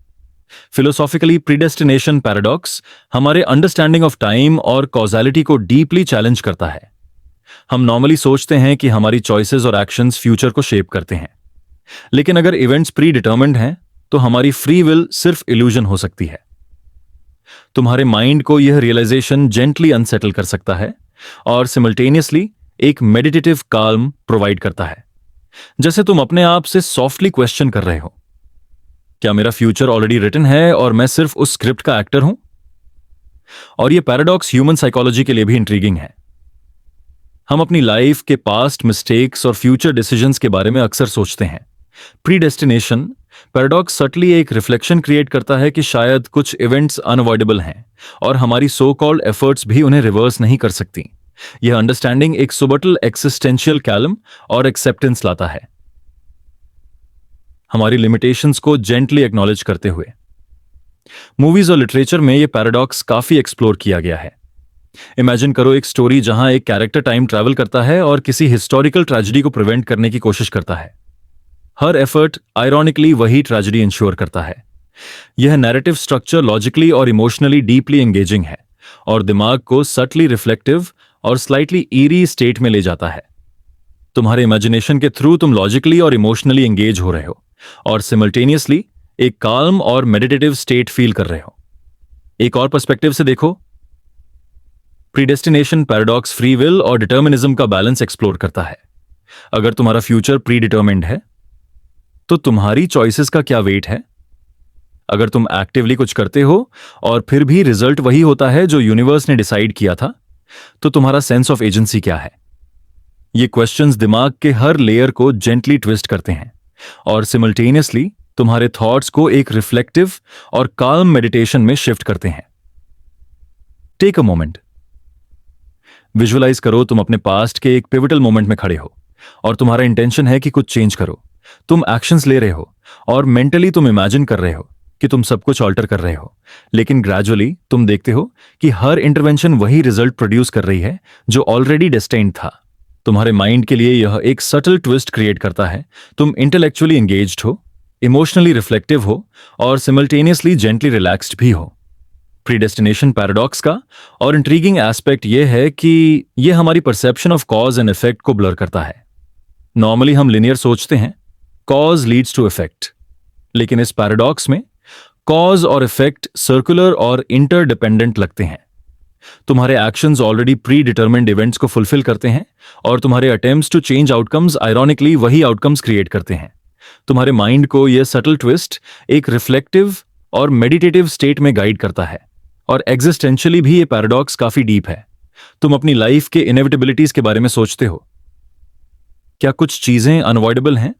फिलोसॉफिकली, प्रीडेस्टिनेशन पैराडॉक्स हमारे अंडरस्टैंडिंग ऑफ टाइम और कॉजालिटी को डीपली चैलेंज करता है। हम नॉर्मली सोचते हैं कि हमारी चॉइसेस और एक्शंस फ्यूचर को शेप करते हैं, लेकिन अगर इवेंट्स प्री डिटर्मिन्ड हैं तो हमारी फ्री विल सिर्फ इल्यूजन हो सकती है। तुम्हारे माइंड को यह रियलाइजेशन जेंटली अनसेटल कर सकता है और सिमल्टेनियसली एक मेडिटेटिव काल्म प्रोवाइड करता है। जैसे तुम अपने आप से सॉफ्टली क्वेश्चन कर रहे हो, क्या मेरा फ्यूचर ऑलरेडी रिटन है और मैं सिर्फ उस स्क्रिप्ट का एक्टर हूं? और यह पैराडॉक्स ह्यूमन साइकोलॉजी के लिए भी इंट्रीगिंग है। हम अपनी लाइफ के पास्ट मिस्टेक्स और फ्यूचर डिसीजंस के बारे में अक्सर सोचते हैं। प्रीडेस्टिनेशन पैराडॉक्स सटली एक रिफ्लेक्शन क्रिएट करता है कि शायद कुछ इवेंट्स अनअवॉइडेबल हैं और हमारी सो कॉल्ड एफर्ट्स भी उन्हें रिवर्स नहीं कर सकती। यह अंडरस्टैंडिंग एक सुबटल एक्सिस्टेंशियल कैलम और एक्सेप्टेंस लाता है, हमारी लिमिटेशंस को जेंटली एक्नॉलेज करते हुए। मूवीज और लिटरेचर में यह पैराडॉक्स काफी एक्सप्लोर किया गया है। इमेजिन करो एक स्टोरी जहां एक कैरेक्टर टाइम ट्रैवल करता है और किसी हिस्टोरिकल ट्रेजेडी को प्रिवेंट करने की कोशिश करता है। हर एफर्ट आयरॉनिकली वही ट्रेजेडी इंश्योर करता है। यह नैरेटिव स्ट्रक्चर लॉजिकली और इमोशनली डीपली एंगेजिंग है और दिमाग को सटली रिफ्लेक्टिव और स्लाइटली ईरी स्टेट में ले जाता है। तुम्हारे इमेजिनेशन के थ्रू तुम लॉजिकली और इमोशनली एंगेज हो रहे हो और सिमल्टेनियसली एक काल्म और मेडिटेटिव स्टेट फील कर रहे हो। एक और पर्सपेक्टिव से देखो, प्रीडेस्टिनेशन पैराडॉक्स फ्री विल और डिटर्मिनिज्म का बैलेंस एक्सप्लोर करता है। अगर तुम्हारा फ्यूचर प्री डिटर्मिन्ड है तो तुम्हारी चॉइसेस का क्या वेट है? अगर तुम एक्टिवली कुछ करते हो और फिर भी रिजल्ट वही होता है जो यूनिवर्स ने डिसाइड किया था, तो तुम्हारा सेंस ऑफ एजेंसी क्या है? ये क्वेश्चंस दिमाग के हर लेयर को जेंटली ट्विस्ट करते हैं और सिमल्टेनियसली तुम्हारे थॉट्स को एक रिफ्लेक्टिव और काल्म मेडिटेशन में शिफ्ट करते हैं। टेक अ मोमेंट, विजुअलाइज करो तुम अपने पास्ट के एक पिवटल मोमेंट में खड़े हो और तुम्हारा इंटेंशन है कि कुछ चेंज करो। तुम एक्शंस ले रहे हो और मेंटली तुम इमेजिन कर रहे हो कि तुम सब कुछ ऑल्टर कर रहे हो, लेकिन ग्रेजुअली तुम देखते हो कि हर इंटरवेंशन वही रिजल्ट प्रोड्यूस कर रही है जो ऑलरेडी डेस्टिन्ड था। तुम्हारे माइंड के लिए यह एक सटल ट्विस्ट क्रिएट करता है। तुम इंटेलेक्चुअली एंगेज्ड हो, इमोशनली रिफ्लेक्टिव हो और सिमल्टेनियसली जेंटली रिलैक्स्ड भी हो। प्रीडेस्टिनेशन पैराडॉक्स का और इंट्रीगिंग एस्पेक्ट यह है कि यह हमारी perception of cause and effect को ब्लर करता है। नॉर्मली हम लिनियर सोचते हैं, कॉज लीड्स टू इफेक्ट, लेकिन इस पैराडॉक्स में कॉज और इफेक्ट सर्कुलर और इंटरडिपेंडेंट लगते हैं। तुम्हारे actions already predetermined events को फुलफिल करते हैं और तुम्हारे attempts to change outcomes ironically वही आउटकम्स क्रिएट करते हैं। तुम्हारे माइंड को यह सटल ट्विस्ट एक रिफ्लेक्टिव और मेडिटेटिव स्टेट में गाइड करता है और एग्जिस्टेंशियली भी ये पैराडॉक्स काफी डीप है। तुम अपनी लाइफ के इनएविटेबिलिटीज के बारे में सोचते हो, क्या कुछ चीजें अनअवॉइडेबल हैं?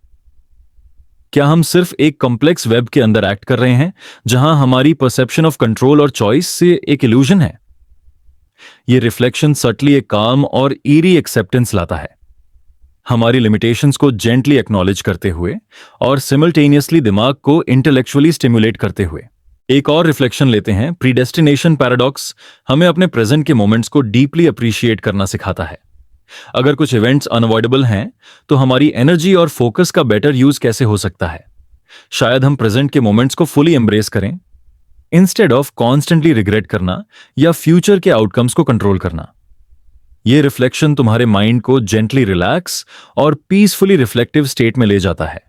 क्या हम सिर्फ एक कॉम्प्लेक्स वेब के अंदर एक्ट कर रहे हैं जहां हमारी परसेप्शन ऑफ कंट्रोल और चॉइस से एक इल्यूजन है? यह रिफ्लेक्शन सटली एक काम और ईरी एक्सेप्टेंस लाता है, हमारी लिमिटेशंस को जेंटली एक्नॉलेज करते हुए और सिमल्टेनियसली दिमाग को इंटेलेक्चुअली स्टिमुलेट करते हुए। एक और रिफ्लेक्शन लेते हैं। प्रीडेस्टिनेशन पैराडॉक्स हमें अपने प्रेजेंट के मोमेंट्स को डीपली अप्रिशिएट करना सिखाता है। अगर कुछ इवेंट्स अनअवॉइडेबल हैं तो हमारी एनर्जी और फोकस का बेटर यूज कैसे हो सकता है? शायद हम प्रेजेंट के मोमेंट्स को फुली एम्ब्रेस करें इंस्टेड ऑफ कॉन्स्टेंटली रिग्रेट करना या फ्यूचर के आउटकम्स को कंट्रोल करना। यह रिफ्लेक्शन तुम्हारे माइंड को जेंटली रिलैक्स और पीसफुली रिफ्लेक्टिव स्टेट में ले जाता है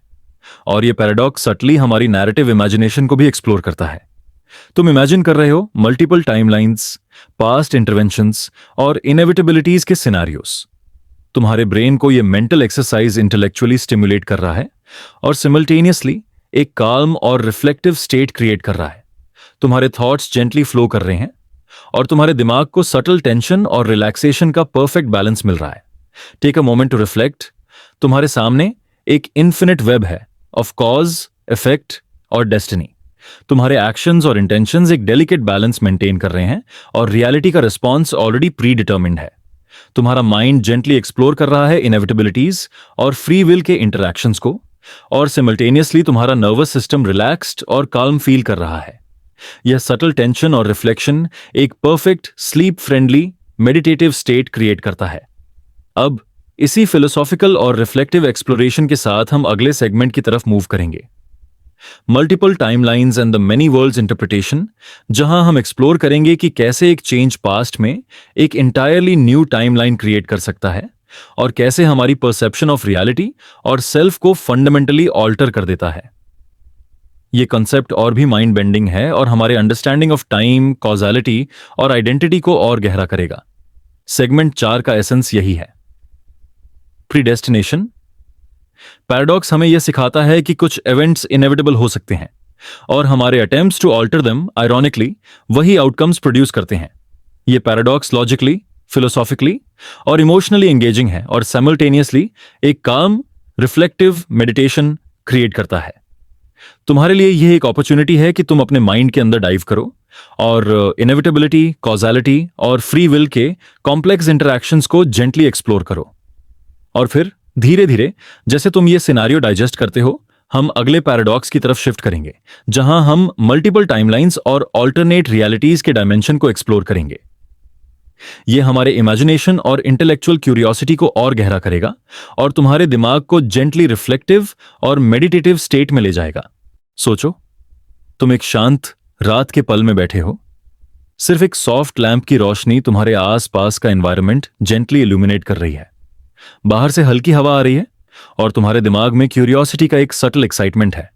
और यह पैराडॉक्स सटली हमारी नैरेटिव इमेजिनेशन को भी एक्सप्लोर करता है। तुम इमेजिन कर रहे हो मल्टीपल टाइमलाइंस, पास्ट इंटरवेंशंस और इनएविटेबिलिटीज के सिनेरियोस। तुम्हारे ब्रेन को यह मेंटल एक्सरसाइज इंटेलेक्चुअली स्टिमुलेट कर रहा है और सिमल्टेनियसली एक काल्म और रिफ्लेक्टिव स्टेट क्रिएट कर रहा है। तुम्हारे थॉट्स जेंटली फ्लो कर रहे हैं और तुम्हारे दिमाग को सटल टेंशन और रिलैक्सेशन का परफेक्ट बैलेंस मिल रहा है। Take a moment to reflect. तुम्हारे सामने एक इन्फिनिट वेब है ऑफ कॉज, इफेक्ट और डेस्टिनी। तुम्हारे एक्शंस और इंटेंशंस एक डेलिकेट बैलेंस मेंटेन कर रहे हैं और रियलिटी का रिस्पॉन्स ऑलरेडी प्री डिटर्मिन्ड है। तुम्हारा माइंड जेंटली एक्सप्लोर कर रहा है इनएविटेबिलिटीज और फ्री विल के इंटरैक्शंस को, और सिमल्टेनियसली तुम्हारा नर्वस सिस्टम रिलैक्स्ड और काल्म फील कर रहा है। यह सटल टेंशन और रिफ्लेक्शन एक perfect sleep friendly meditative state create करता है। अब इसी फिलोसॉफिकल और रिफ्लेक्टिव एक्सप्लोरेशन के साथ हम अगले सेगमेंट की तरफ मूव करेंगे, multiple timelines and the many world's interpretation, जहां हम एक्सप्लोर करेंगे कि कैसे एक चेंज पास्ट में एक इंटायरली न्यू टाइमलाइन क्रिएट कर सकता है और कैसे हमारी परसेप्शन ऑफ रियलिटी और सेल्फ को फंडामेंटली ऑल्टर कर देता है। ये कॉन्सेप्ट और भी माइंड बेंडिंग है और हमारे अंडरस्टैंडिंग ऑफ टाइम, कॉजालिटी और आइडेंटिटी को और गहरा करेगा। सेगमेंट 4 का एसेंस यही है, प्रीडेस्टिनेशन। पैराडॉक्स हमें यह सिखाता है कि कुछ इवेंट्स इनएविटेबल हो सकते हैं और हमारे attempts to alter them ironically वही आउटकम्स प्रोड्यूस करते हैं। यह पैराडॉक्स लॉजिकली, फिलोसॉफिकली और इमोशनली एंगेजिंग है और साइमल्टेनियसली एक काम रिफ्लेक्टिव मेडिटेशन क्रिएट करता है। तुम्हारे लिए यह एक अपॉर्चुनिटी है कि तुम अपने माइंड के अंदर डाइव करो और इनएविटेबिलिटी, कॉजालिटी और फ्री विल के कॉम्प्लेक्स इंटरैक्शंस को जेंटली एक्सप्लोर करो। और फिर धीरे धीरे जैसे तुम ये सिनारियो डाइजेस्ट करते हो, हम अगले पैराडॉक्स की तरफ शिफ्ट करेंगे, जहां हम मल्टीपल टाइमलाइंस और ऑल्टरनेट रियलिटीज के डायमेंशन को एक्सप्लोर करेंगे। यह हमारे इमेजिनेशन और इंटेलेक्चुअल क्यूरियोसिटी को और गहरा करेगा और तुम्हारे दिमाग को जेंटली रिफ्लेक्टिव और मेडिटेटिव स्टेट में ले जाएगा। सोचो, तुम एक शांत रात के पल में बैठे हो, सिर्फ एक सॉफ्ट लैंप की रोशनी तुम्हारे आसपास का एनवायरनमेंट जेंटली इल्यूमिनेट कर रही है। बाहर से हल्की हवा आ रही है और तुम्हारे दिमाग में क्यूरियोसिटी का एक सटल एक्साइटमेंट है।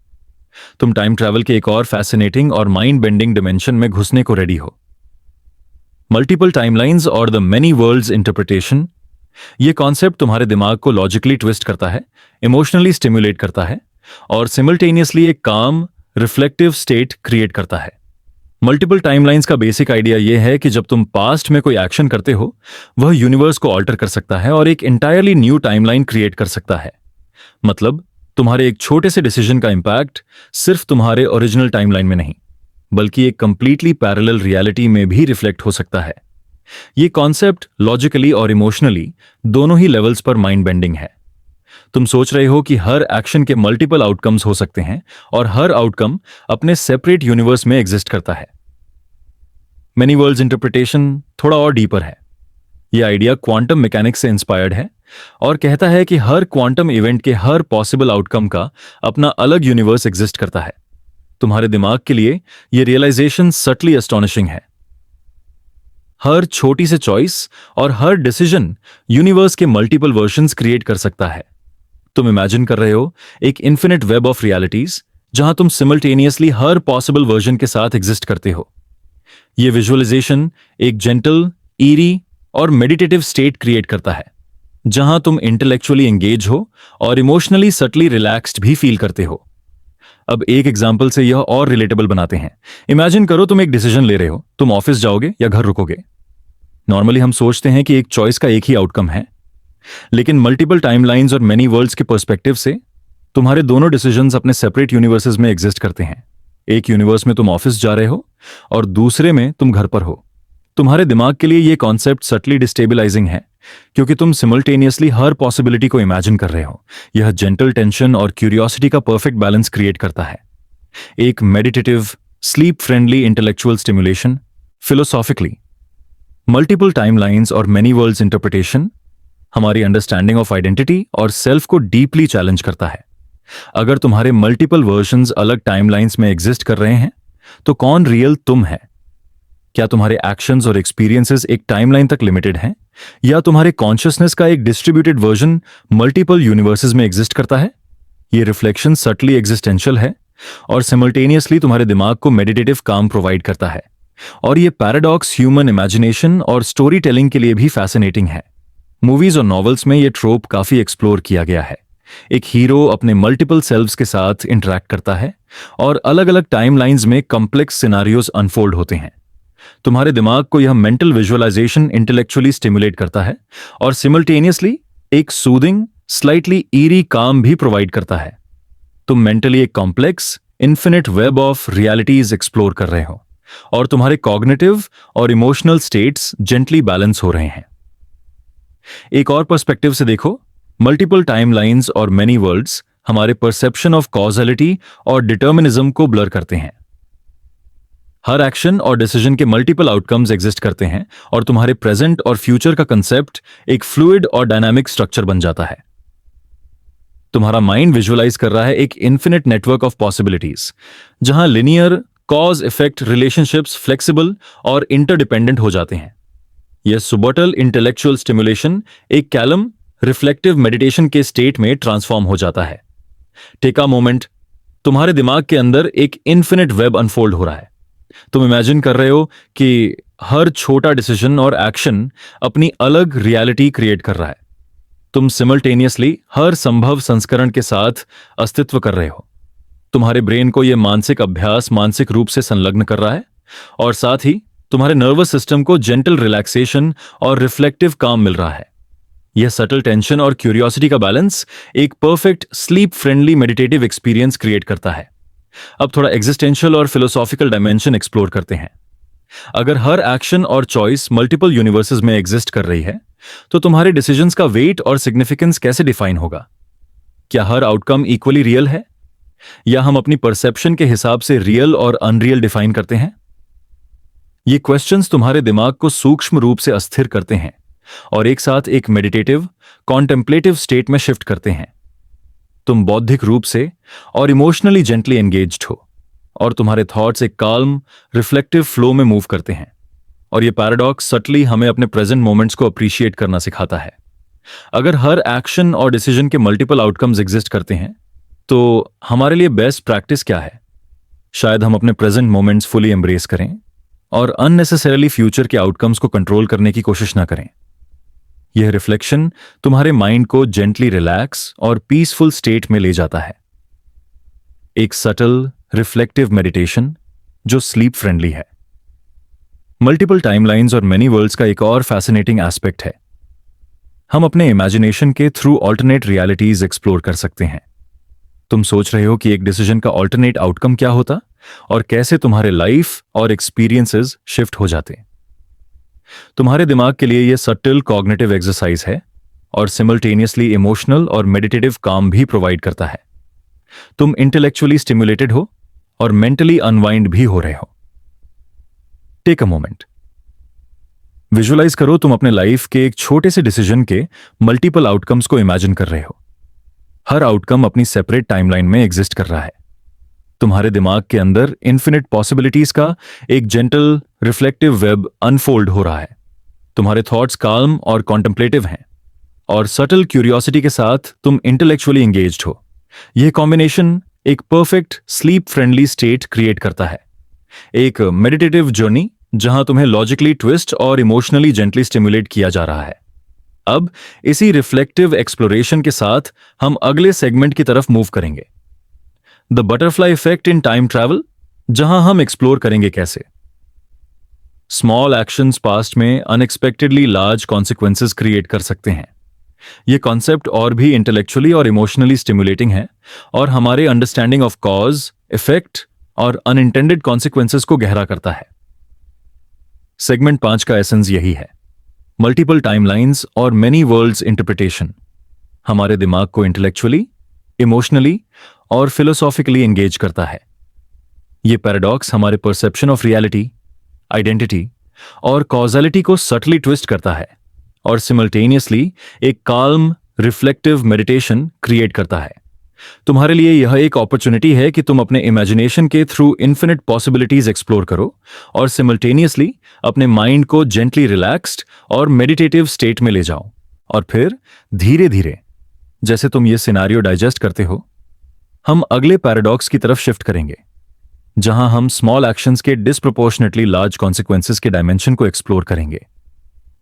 तुम टाइम ट्रैवल के एक और फैसिनेटिंग और माइंड बेंडिंग डिमेंशन में घुसने को रेडी हो, मल्टीपल टाइमलाइंस और द मेनी वर्ल्ड्स इंटरप्रिटेशन। यह कॉन्सेप्ट तुम्हारे दिमाग को लॉजिकली ट्विस्ट करता है, इमोशनली स्टिम्युलेट करता है और सिमल्टेनियसली एक काम रिफ्लेक्टिव स्टेट क्रिएट करता है। मल्टीपल टाइमलाइंस का बेसिक आइडिया यह है कि जब तुम पास्ट में कोई एक्शन करते हो, वह यूनिवर्स को ऑल्टर कर सकता है और एक इंटायरली न्यू टाइमलाइन क्रिएट कर सकता है। मतलब तुम्हारे एक छोटे से डिसीजन का इंपैक्ट सिर्फ तुम्हारे ओरिजिनल टाइमलाइन में नहीं, बल्कि एक कंप्लीटली पैरेलल रियलिटी में भी रिफ्लेक्ट हो सकता है। यह कॉन्सेप्ट लॉजिकली और इमोशनली दोनों ही लेवल्स पर माइंड बेंडिंग है। तुम सोच रहे हो कि हर एक्शन के मल्टीपल आउटकम्स हो सकते हैं और हर आउटकम अपने सेपरेट यूनिवर्स में एग्जिस्ट करता है। मेनी वर्ल्ड्स इंटरप्रिटेशन थोड़ा और डीपर है। यह आइडिया क्वांटम मैकेनिक्स से इंस्पायर्ड है और कहता है कि हर क्वांटम इवेंट के हर पॉसिबल आउटकम का अपना अलग यूनिवर्स एग्जिस्ट करता है। तुम्हारे दिमाग के लिए यह रियलाइजेशन सटली एस्टोनिशिंग है। हर छोटी से चॉइस और हर डिसीजन यूनिवर्स के मल्टीपल वर्जन्स क्रिएट कर सकता है। तुम इमेजिन कर रहे हो एक इन्फिनिट वेब ऑफ रियलिटीज जहां तुम सिमल्टेनियसली हर पॉसिबल वर्जन के साथ एग्जिस्ट करते हो। यह विजुअलाइजेशन एक जेंटल, ईरी और मेडिटेटिव स्टेट क्रिएट करता है, जहां तुम इंटेलेक्चुअली एंगेज हो और इमोशनली सटली रिलैक्स्ड भी फील करते हो। अब एक एग्जाम्पल से यह और रिलेटेबल बनाते हैं। इमेजिन करो तुम एक डिसीजन ले रहे हो, तुम ऑफिस जाओगे या घर रुकोगे। नॉर्मली हम सोचते हैं कि एक चॉइस का एक ही आउटकम है, लेकिन मल्टीपल टाइमलाइंस और मेनी वर्ल्ड्स के पर्सपेक्टिव से तुम्हारे दोनों डिसीजंस अपने सेपरेट यूनिवर्सेस में एग्जिस्ट करते हैं। एक यूनिवर्स में तुम ऑफिस जा रहे हो और दूसरे में तुम घर पर हो। तुम्हारे दिमाग के लिए यह कॉन्सेप्ट सटली डिस्टेबलाइजिंग है, क्योंकि तुम सिमल्टेनियसली हर पॉसिबिलिटी को इमेजिन कर रहे हो। यह जेंटल टेंशन और क्यूरियोसिटी का परफेक्ट बैलेंस क्रिएट करता है। एक meditative, sleep friendly intellectual stimulation. Philosophically, multiple timelines और मेनी वर्ल्ड्स इंटरप्रिटेशन हमारी अंडरस्टैंडिंग ऑफ आइडेंटिटी और सेल्फ को डीपली चैलेंज करता है। अगर तुम्हारे मल्टीपल वर्जन्स अलग टाइमलाइंस में एग्जिस्ट कर रहे हैं, तो कौन रियल तुम है? क्या तुम्हारे एक्शंस और एक्सपीरियंसेस एक टाइमलाइन तक लिमिटेड हैं, या तुम्हारे कॉन्शियसनेस का एक डिस्ट्रीब्यूटेड वर्जन मल्टीपल यूनिवर्सेस में एग्जिस्ट करता है? यह रिफ्लेक्शन सटली एग्जिस्टेंशियल है और सिमल्टेनियसली तुम्हारे दिमाग को मेडिटेटिव काम प्रोवाइड करता है। और यह पैराडॉक्स ह्यूमन इमेजिनेशन और स्टोरी टेलिंग के लिए भी फैसिनेटिंग है। मूवीज और नॉवेल्स में यह ट्रोप काफी एक्सप्लोर किया गया है। एक हीरो अपने मल्टीपल सेल्व्स के साथ इंटरैक्ट करता है और अलग अलग टाइमलाइंस में कॉम्प्लेक्स सिनारियोज अनफोल्ड होते हैं। तुम्हारे दिमाग को यह मेंटल विजुअलाइजेशन इंटेलेक्चुअली स्टिमुलेट करता है और सिमल्टेनियसली एक सूदिंग, स्लाइटली ईरी काम भी प्रोवाइड करता है। तुम मेंटली एक complex, infinite web of realities explore कर रहे हो और तुम्हारे कॉग्निटिव और इमोशनल स्टेट्स जेंटली बैलेंस हो रहे हैं। एक और पर्सपेक्टिव से देखो, मल्टीपल टाइमलाइंस और मेनी वर्ल्ड्स हमारे परसेप्शन ऑफ कॉजलिटी और डिटर्मिनिज्म को ब्लर करते हैं। हर एक्शन और डिसीजन के मल्टीपल आउटकम्स एग्जिस्ट करते हैं और तुम्हारे प्रेजेंट और फ्यूचर का कंसेप्ट एक फ्लूइड और डायनामिक स्ट्रक्चर बन जाता है। तुम्हारा माइंड विजुअलाइज कर रहा है एक इन्फिनिट नेटवर्क ऑफ पॉसिबिलिटीज, जहां linear cause effect relationships flexible और इंटरडिपेंडेंट हो जाते हैं। यह सुबटल इंटेलेक्चुअल स्टिमुलेशन एक कैलम रिफ्लेक्टिव मेडिटेशन के स्टेट में ट्रांसफॉर्म हो जाता है। टेक अ मोमेंट, तुम्हारे दिमाग के अंदर एक इन्फिनिट वेब अनफोल्ड हो रहा है। तुम इमेजिन कर रहे हो कि हर छोटा डिसीजन और एक्शन अपनी अलग रियलिटी क्रिएट कर रहा है। तुम सिमल्टेनियसली हर संभव संस्करण के साथ अस्तित्व कर रहे हो। तुम्हारे ब्रेन को यह मानसिक अभ्यास मानसिक रूप से संलग्न कर रहा है और साथ ही तुम्हारे नर्वस सिस्टम को जेंटल रिलैक्सेशन और रिफ्लेक्टिव काम मिल रहा है। यह सटल टेंशन और क्यूरियोसिटी का बैलेंस एक perfect sleep friendly meditative experience create करता है। अब थोड़ा एग्जिस्टेंशियल और फिलोसॉफिकल डायमेंशन एक्सप्लोर करते हैं। अगर हर एक्शन और चॉइस मल्टीपल यूनिवर्सेस में एग्जिस्ट कर रही है, तो तुम्हारे डिसीजंस का वेट और सिग्निफिकेंस कैसे डिफाइन होगा? क्या हर आउटकम इक्वली रियल है, या हम अपनी परसेप्शन के हिसाब से रियल और अनरियल डिफाइन करते हैं? ये क्वेश्चंस तुम्हारे दिमाग को सूक्ष्म रूप से अस्थिर करते हैं और एक साथ एक मेडिटेटिव, कॉन्टेम्पलेटिव स्टेट में शिफ्ट करते हैं। तुम बौद्धिक रूप से और इमोशनली जेंटली एंगेज्ड हो और तुम्हारे थॉट्स एक काल्म, रिफ्लेक्टिव फ्लो में मूव करते हैं। और ये पैराडॉक्स सटली हमें अपने प्रेजेंट मोमेंट्स को अप्रिशिएट करना सिखाता है। अगर हर एक्शन और डिसीजन के मल्टीपल आउटकम्स एग्जिस्ट करते हैं, तो हमारे लिए बेस्ट प्रैक्टिस क्या है? शायद हम अपने प्रेजेंट मोमेंट्स फुली एम्ब्रेस करें और अननेसेसरीली फ्यूचर के आउटकम्स को कंट्रोल करने की कोशिश ना करें। यह रिफ्लेक्शन तुम्हारे माइंड को जेंटली रिलैक्स और पीसफुल स्टेट में ले जाता है। एक सटल रिफ्लेक्टिव मेडिटेशन जो स्लीप फ्रेंडली है। मल्टीपल टाइमलाइंस और मेनी वर्ल्ड्स का एक और फैसिनेटिंग एस्पेक्ट है। हम अपने इमेजिनेशन के थ्रू ऑल्टरनेट रियलिटीज एक्सप्लोर कर सकते हैं। तुम सोच रहे हो कि एक डिसीजन का ऑल्टरनेट आउटकम क्या होता और कैसे तुम्हारे लाइफ और एक्सपीरियंसेस शिफ्ट हो जाते। तुम्हारे दिमाग के लिए यह सटल कॉग्निटिव एक्सरसाइज है और सिमल्टेनियसली इमोशनल और मेडिटेटिव काम भी प्रोवाइड करता है। तुम इंटेलेक्चुअली स्टिमुलेटेड हो और मेंटली अनवाइंड भी हो रहे हो। टेक अ मोमेंट, विजुअलाइज करो तुम अपने लाइफ के एक छोटे से डिसीजन के मल्टीपल आउटकम्स को इमेजिन कर रहे हो। हर आउटकम अपनी सेपरेट टाइमलाइन में एग्जिस्ट कर रहा है। तुम्हारे दिमाग के अंदर इन्फिनिट पॉसिबिलिटीज का एक जेंटल रिफ्लेक्टिव वेब अनफोल्ड हो रहा है। तुम्हारे थॉट्स काल्म और कॉन्टेम्पलेटिव हैं और सटल क्यूरियोसिटी के साथ तुम इंटेलेक्चुअली एंगेज्ड हो। यह कॉम्बिनेशन एक perfect sleep friendly state create करता है। एक मेडिटेटिव जर्नी जहां तुम्हें लॉजिकली ट्विस्ट और इमोशनली जेंटली स्टिमुलेट किया जा रहा है। अब इसी रिफ्लेक्टिव एक्सप्लोरेशन के साथ हम अगले सेगमेंट की तरफ मूव करेंगे, the butterfly effect in time travel, जहां हम एक्सप्लोर करेंगे कैसे स्मॉल एक्शंस पास्ट में अनएक्सपेक्टेडली लार्ज कॉन्सिक्वेंसेस क्रिएट कर सकते हैं। यह कॉन्सेप्ट और भी इंटेलेक्चुअली और इमोशनली स्टिमुलेटिंग है और हमारे अंडरस्टैंडिंग ऑफ कॉज, इफेक्ट और अनइंटेंडेड कॉन्सिक्वेंसेस को गहरा करता है। सेगमेंट 5 का एसेंस यही है, मल्टीपल टाइमलाइंस और मेनी वर्ल्ड्स इंटरप्रिटेशन। हमारे दिमाग को इंटेलेक्चुअली, इमोशनली और फिलोसॉफिकली एंगेज करता है। यह पैराडॉक्स हमारे परसेप्शन ऑफ रियलिटी, आइडेंटिटी और कॉजलिटी को सटली ट्विस्ट करता है और सिमल्टेनियसली एक काल्म रिफ्लेक्टिव मेडिटेशन क्रिएट करता है। तुम्हारे लिए यह एक अपॉर्चुनिटी है कि तुम अपने इमेजिनेशन के थ्रू इन्फिनिट पॉसिबिलिटीज एक्सप्लोर करो और सिमल्टेनियसली अपने माइंड को जेंटली रिलैक्स्ड और मेडिटेटिव स्टेट में ले जाओ। और फिर धीरे धीरे जैसे तुम ये सिनारियो डाइजेस्ट करते हो, हम अगले पैराडॉक्स की तरफ शिफ्ट करेंगे, जहां हम स्मॉल एक्शंस के डिस्प्रोपोर्शनेटली लार्ज कॉन्सिक्वेंसेस के डायमेंशन को एक्सप्लोर करेंगे।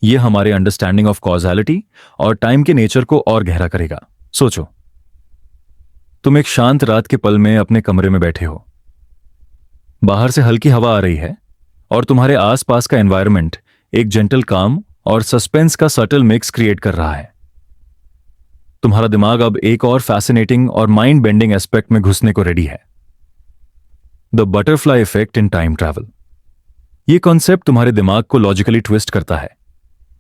यह हमारे अंडरस्टैंडिंग ऑफ कॉजैलिटी और टाइम के नेचर को और गहरा करेगा। सोचो, तुम एक शांत रात के पल में अपने कमरे में बैठे हो। बाहर से हल्की हवा आ रही है और तुम्हारे आसपास का एनवायरनमेंट एक जेंटल काम और सस्पेंस का सटल मिक्स क्रिएट कर रहा है। तुम्हारा दिमाग अब एक और फैसिनेटिंग और माइंड बेंडिंग एस्पेक्ट में घुसने को रेडी है। The butterfly effect in time travel. ये कॉन्सेप्ट तुम्हारे दिमाग को लॉजिकली ट्विस्ट करता है,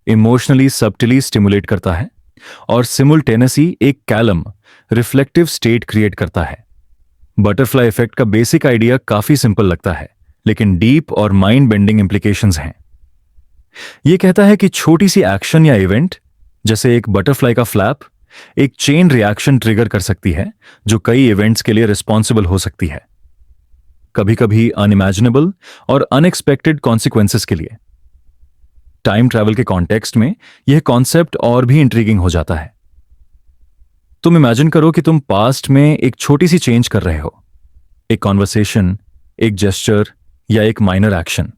इमोशनली सब्टिली स्टिमुलेट करता है और सिमुलटेनियसली एक कैलम रिफ्लेक्टिव स्टेट क्रिएट करता है। बटरफ्लाई इफेक्ट का बेसिक आइडिया काफी सिंपल लगता है, लेकिन डीप और माइंड बेंडिंग इंप्लीकेशंस हैं। यह कहता है कि छोटी सी एक्शन या इवेंट, जैसे एक बटरफ्लाई का फ्लैप, एक चेन रिएक्शन ट्रिगर कर सकती है जो कई इवेंट्स के लिए रिस्पॉन्सिबल हो सकती है, कभी कभी अनइमेजिनेबल और अनएक्सपेक्टेड कॉन्सिक्वेंसेस के लिए। टाइम ट्रैवल के कॉन्टेक्स्ट में यह कॉन्सेप्ट और भी इंट्रीगिंग हो जाता है। तुम इमेजिन करो कि तुम पास्ट में एक छोटी सी चेंज कर रहे हो, एक कॉन्वर्सेशन, एक जेस्चर या एक माइनर एक्शन।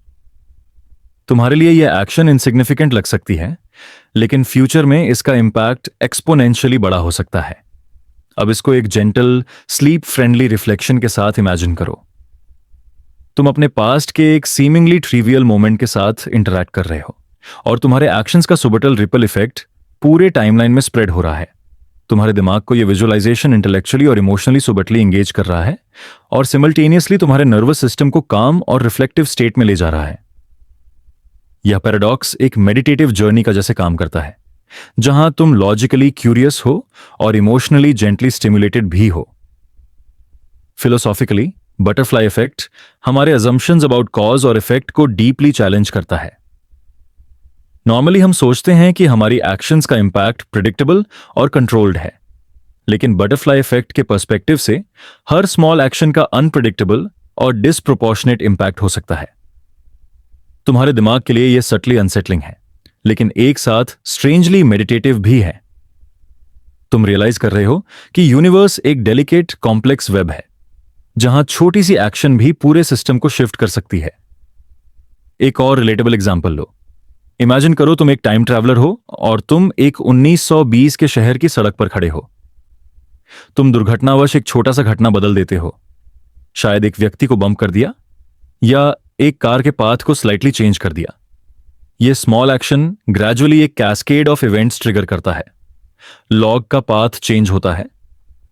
तुम्हारे लिए यह एक्शन इनसिग्निफिकेंट लग सकती है, लेकिन फ्यूचर में इसका इंपैक्ट एक्सपोनेंशियली बड़ा हो सकता है। अब इसको एक जेंटल, स्लीप फ्रेंडली रिफ्लेक्शन के साथ इमेजिन करो। तुम अपने पास्ट के एक सीमिंगली ट्रिवियल मोमेंट के साथ इंटरैक्ट कर रहे हो और तुम्हारे एक्शंस का सुबटल रिपल इफेक्ट पूरे टाइमलाइन में स्प्रेड हो रहा है। तुम्हारे दिमाग को यह विजुअलाइजेशन इंटेलेक्चुअली और इमोशनली सुबटली एंगेज कर रहा है और सिमल्टेनियसली तुम्हारे नर्वस सिस्टम को काम और रिफ्लेक्टिव स्टेट में ले जा रहा है। यह पैराडॉक्स एक मेडिटेटिव जर्नी का जैसे काम करता है, जहां तुम लॉजिकली क्यूरियस हो और इमोशनली जेंटली स्टिमुलेटेड भी हो। फिलोसॉफिकली बटरफ्लाई इफेक्ट हमारे अजम्पशंस अबाउट कॉज और इफेक्ट को डीपली चैलेंज करता है। नॉर्मली हम सोचते हैं कि हमारी एक्शंस का इंपैक्ट प्रिडिक्टेबल और कंट्रोल्ड है, लेकिन बटरफ्लाई इफेक्ट के पर्सपेक्टिव से हर स्मॉल एक्शन का अनप्रिडिक्टेबल और डिसप्रोपोर्शनेट इंपैक्ट हो सकता है। तुम्हारे दिमाग के लिए यह सटली अनसेटलिंग है, लेकिन एक साथ स्ट्रेंजली मेडिटेटिव भी है। तुम रियलाइज कर रहे हो कि यूनिवर्स एक डेलिकेट कॉम्प्लेक्स वेब है, जहां छोटी सी एक्शन भी पूरे सिस्टम को शिफ्ट कर सकती है। एक और रिलेटेबल एग्जांपल लो। इमेजिन करो तुम एक टाइम ट्रैवलर हो और तुम एक 1920 के शहर की सड़क पर खड़े हो। तुम दुर्घटनावश एक छोटा सा घटना बदल देते हो, शायद एक व्यक्ति को बम्प कर दिया या एक कार के पाथ को स्लाइटली चेंज कर दिया। यह स्मॉल एक्शन ग्रेजुअली एक कैस्केड ऑफ इवेंट्स ट्रिगर करता है। लॉग का पाथ चेंज होता है,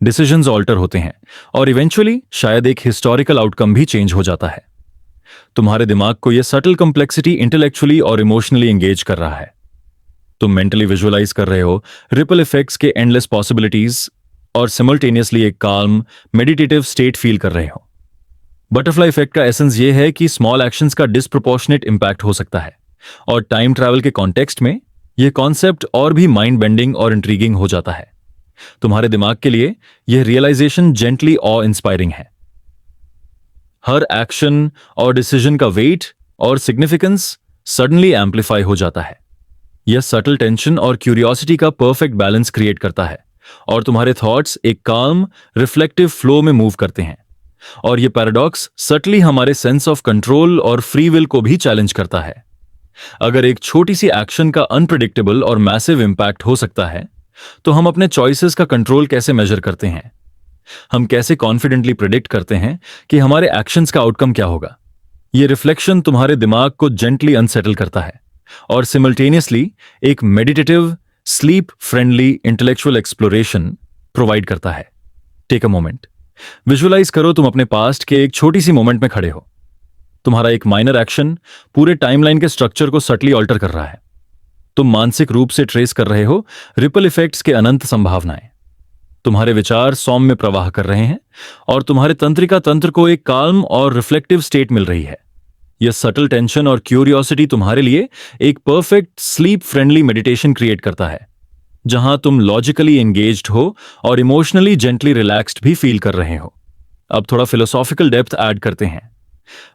डिसीजंस ऑल्टर होते हैं और इवेंचुअली शायद एक हिस्टोरिकल आउटकम भी चेंज हो जाता है। तुम्हारे दिमाग को यह सटल कॉम्प्लेक्सिटी इंटेलेक्चुअली और इमोशनली एंगेज कर रहा है। तुम मेंटली विजुअलाइज कर रहे हो रिपल इफेक्ट्स के एंडलेस पॉसिबिलिटीज और सिमल्टेनियसली एक काल्म मेडिटेटिव स्टेट फील कर रहे हो। बटरफ्लाई इफेक्ट का एसेंस यह है कि स्मॉल एक्शंस का डिसप्रोपोर्शनेट इंपैक्ट हो सकता है और टाइम ट्रैवल के कॉन्टेक्स्ट में यह कॉन्सेप्ट और भी माइंड बेंडिंग और इंट्रीगिंग हो जाता है। तुम्हारे दिमाग के लिए यह रियलाइजेशन जेंटली ऑ इंस्पायरिंग है। हर एक्शन और डिसीजन का वेट और सिग्निफिकेंस सडनली एम्पलीफाई हो जाता है। यह सटल टेंशन और क्यूरियोसिटी का परफेक्ट बैलेंस क्रिएट करता है और तुम्हारे थॉट्स एक काम रिफ्लेक्टिव फ्लो में मूव करते हैं। और यह पैराडॉक्स सटली हमारे सेंस ऑफ कंट्रोल और फ्री विल को भी चैलेंज करता है। अगर एक छोटी सी एक्शन का अनप्रिडिक्टेबल और मैसिव इंपैक्ट हो सकता है, तो हम अपने चॉइसेस का कंट्रोल कैसे मेजर करते हैं? हम कैसे कॉन्फिडेंटली प्रिडिक्ट करते हैं कि हमारे एक्शंस का आउटकम क्या होगा? यह रिफ्लेक्शन तुम्हारे दिमाग को जेंटली अनसेटल करता है और सिमल्टेनियसली एक meditative, sleep friendly intellectual exploration provide करता है। टेक अ मोमेंट, विजुअलाइज करो तुम अपने पास्ट के एक छोटी सी मोमेंट में खड़े हो। तुम्हारा एक माइनर एक्शन पूरे टाइमलाइन के स्ट्रक्चर को सटली ऑल्टर कर रहा है। तुम मानसिक रूप से ट्रेस कर रहे हो रिपल इफेक्ट्स के अनंत संभावनाएं। तुम्हारे विचार सौम्य प्रवाह कर रहे हैं और तुम्हारे तंत्रिका तंत्र को एक काल्म और रिफ्लेक्टिव स्टेट मिल रही है। यह सटल टेंशन और क्यूरियोसिटी तुम्हारे लिए एक perfect sleep friendly meditation create करता है, जहां तुम लॉजिकली एंगेज्ड हो और इमोशनली जेंटली रिलैक्स्ड भी फील कर रहे हो। अब थोड़ा फिलोसॉफिकल डेप्थ ऐड करते हैं।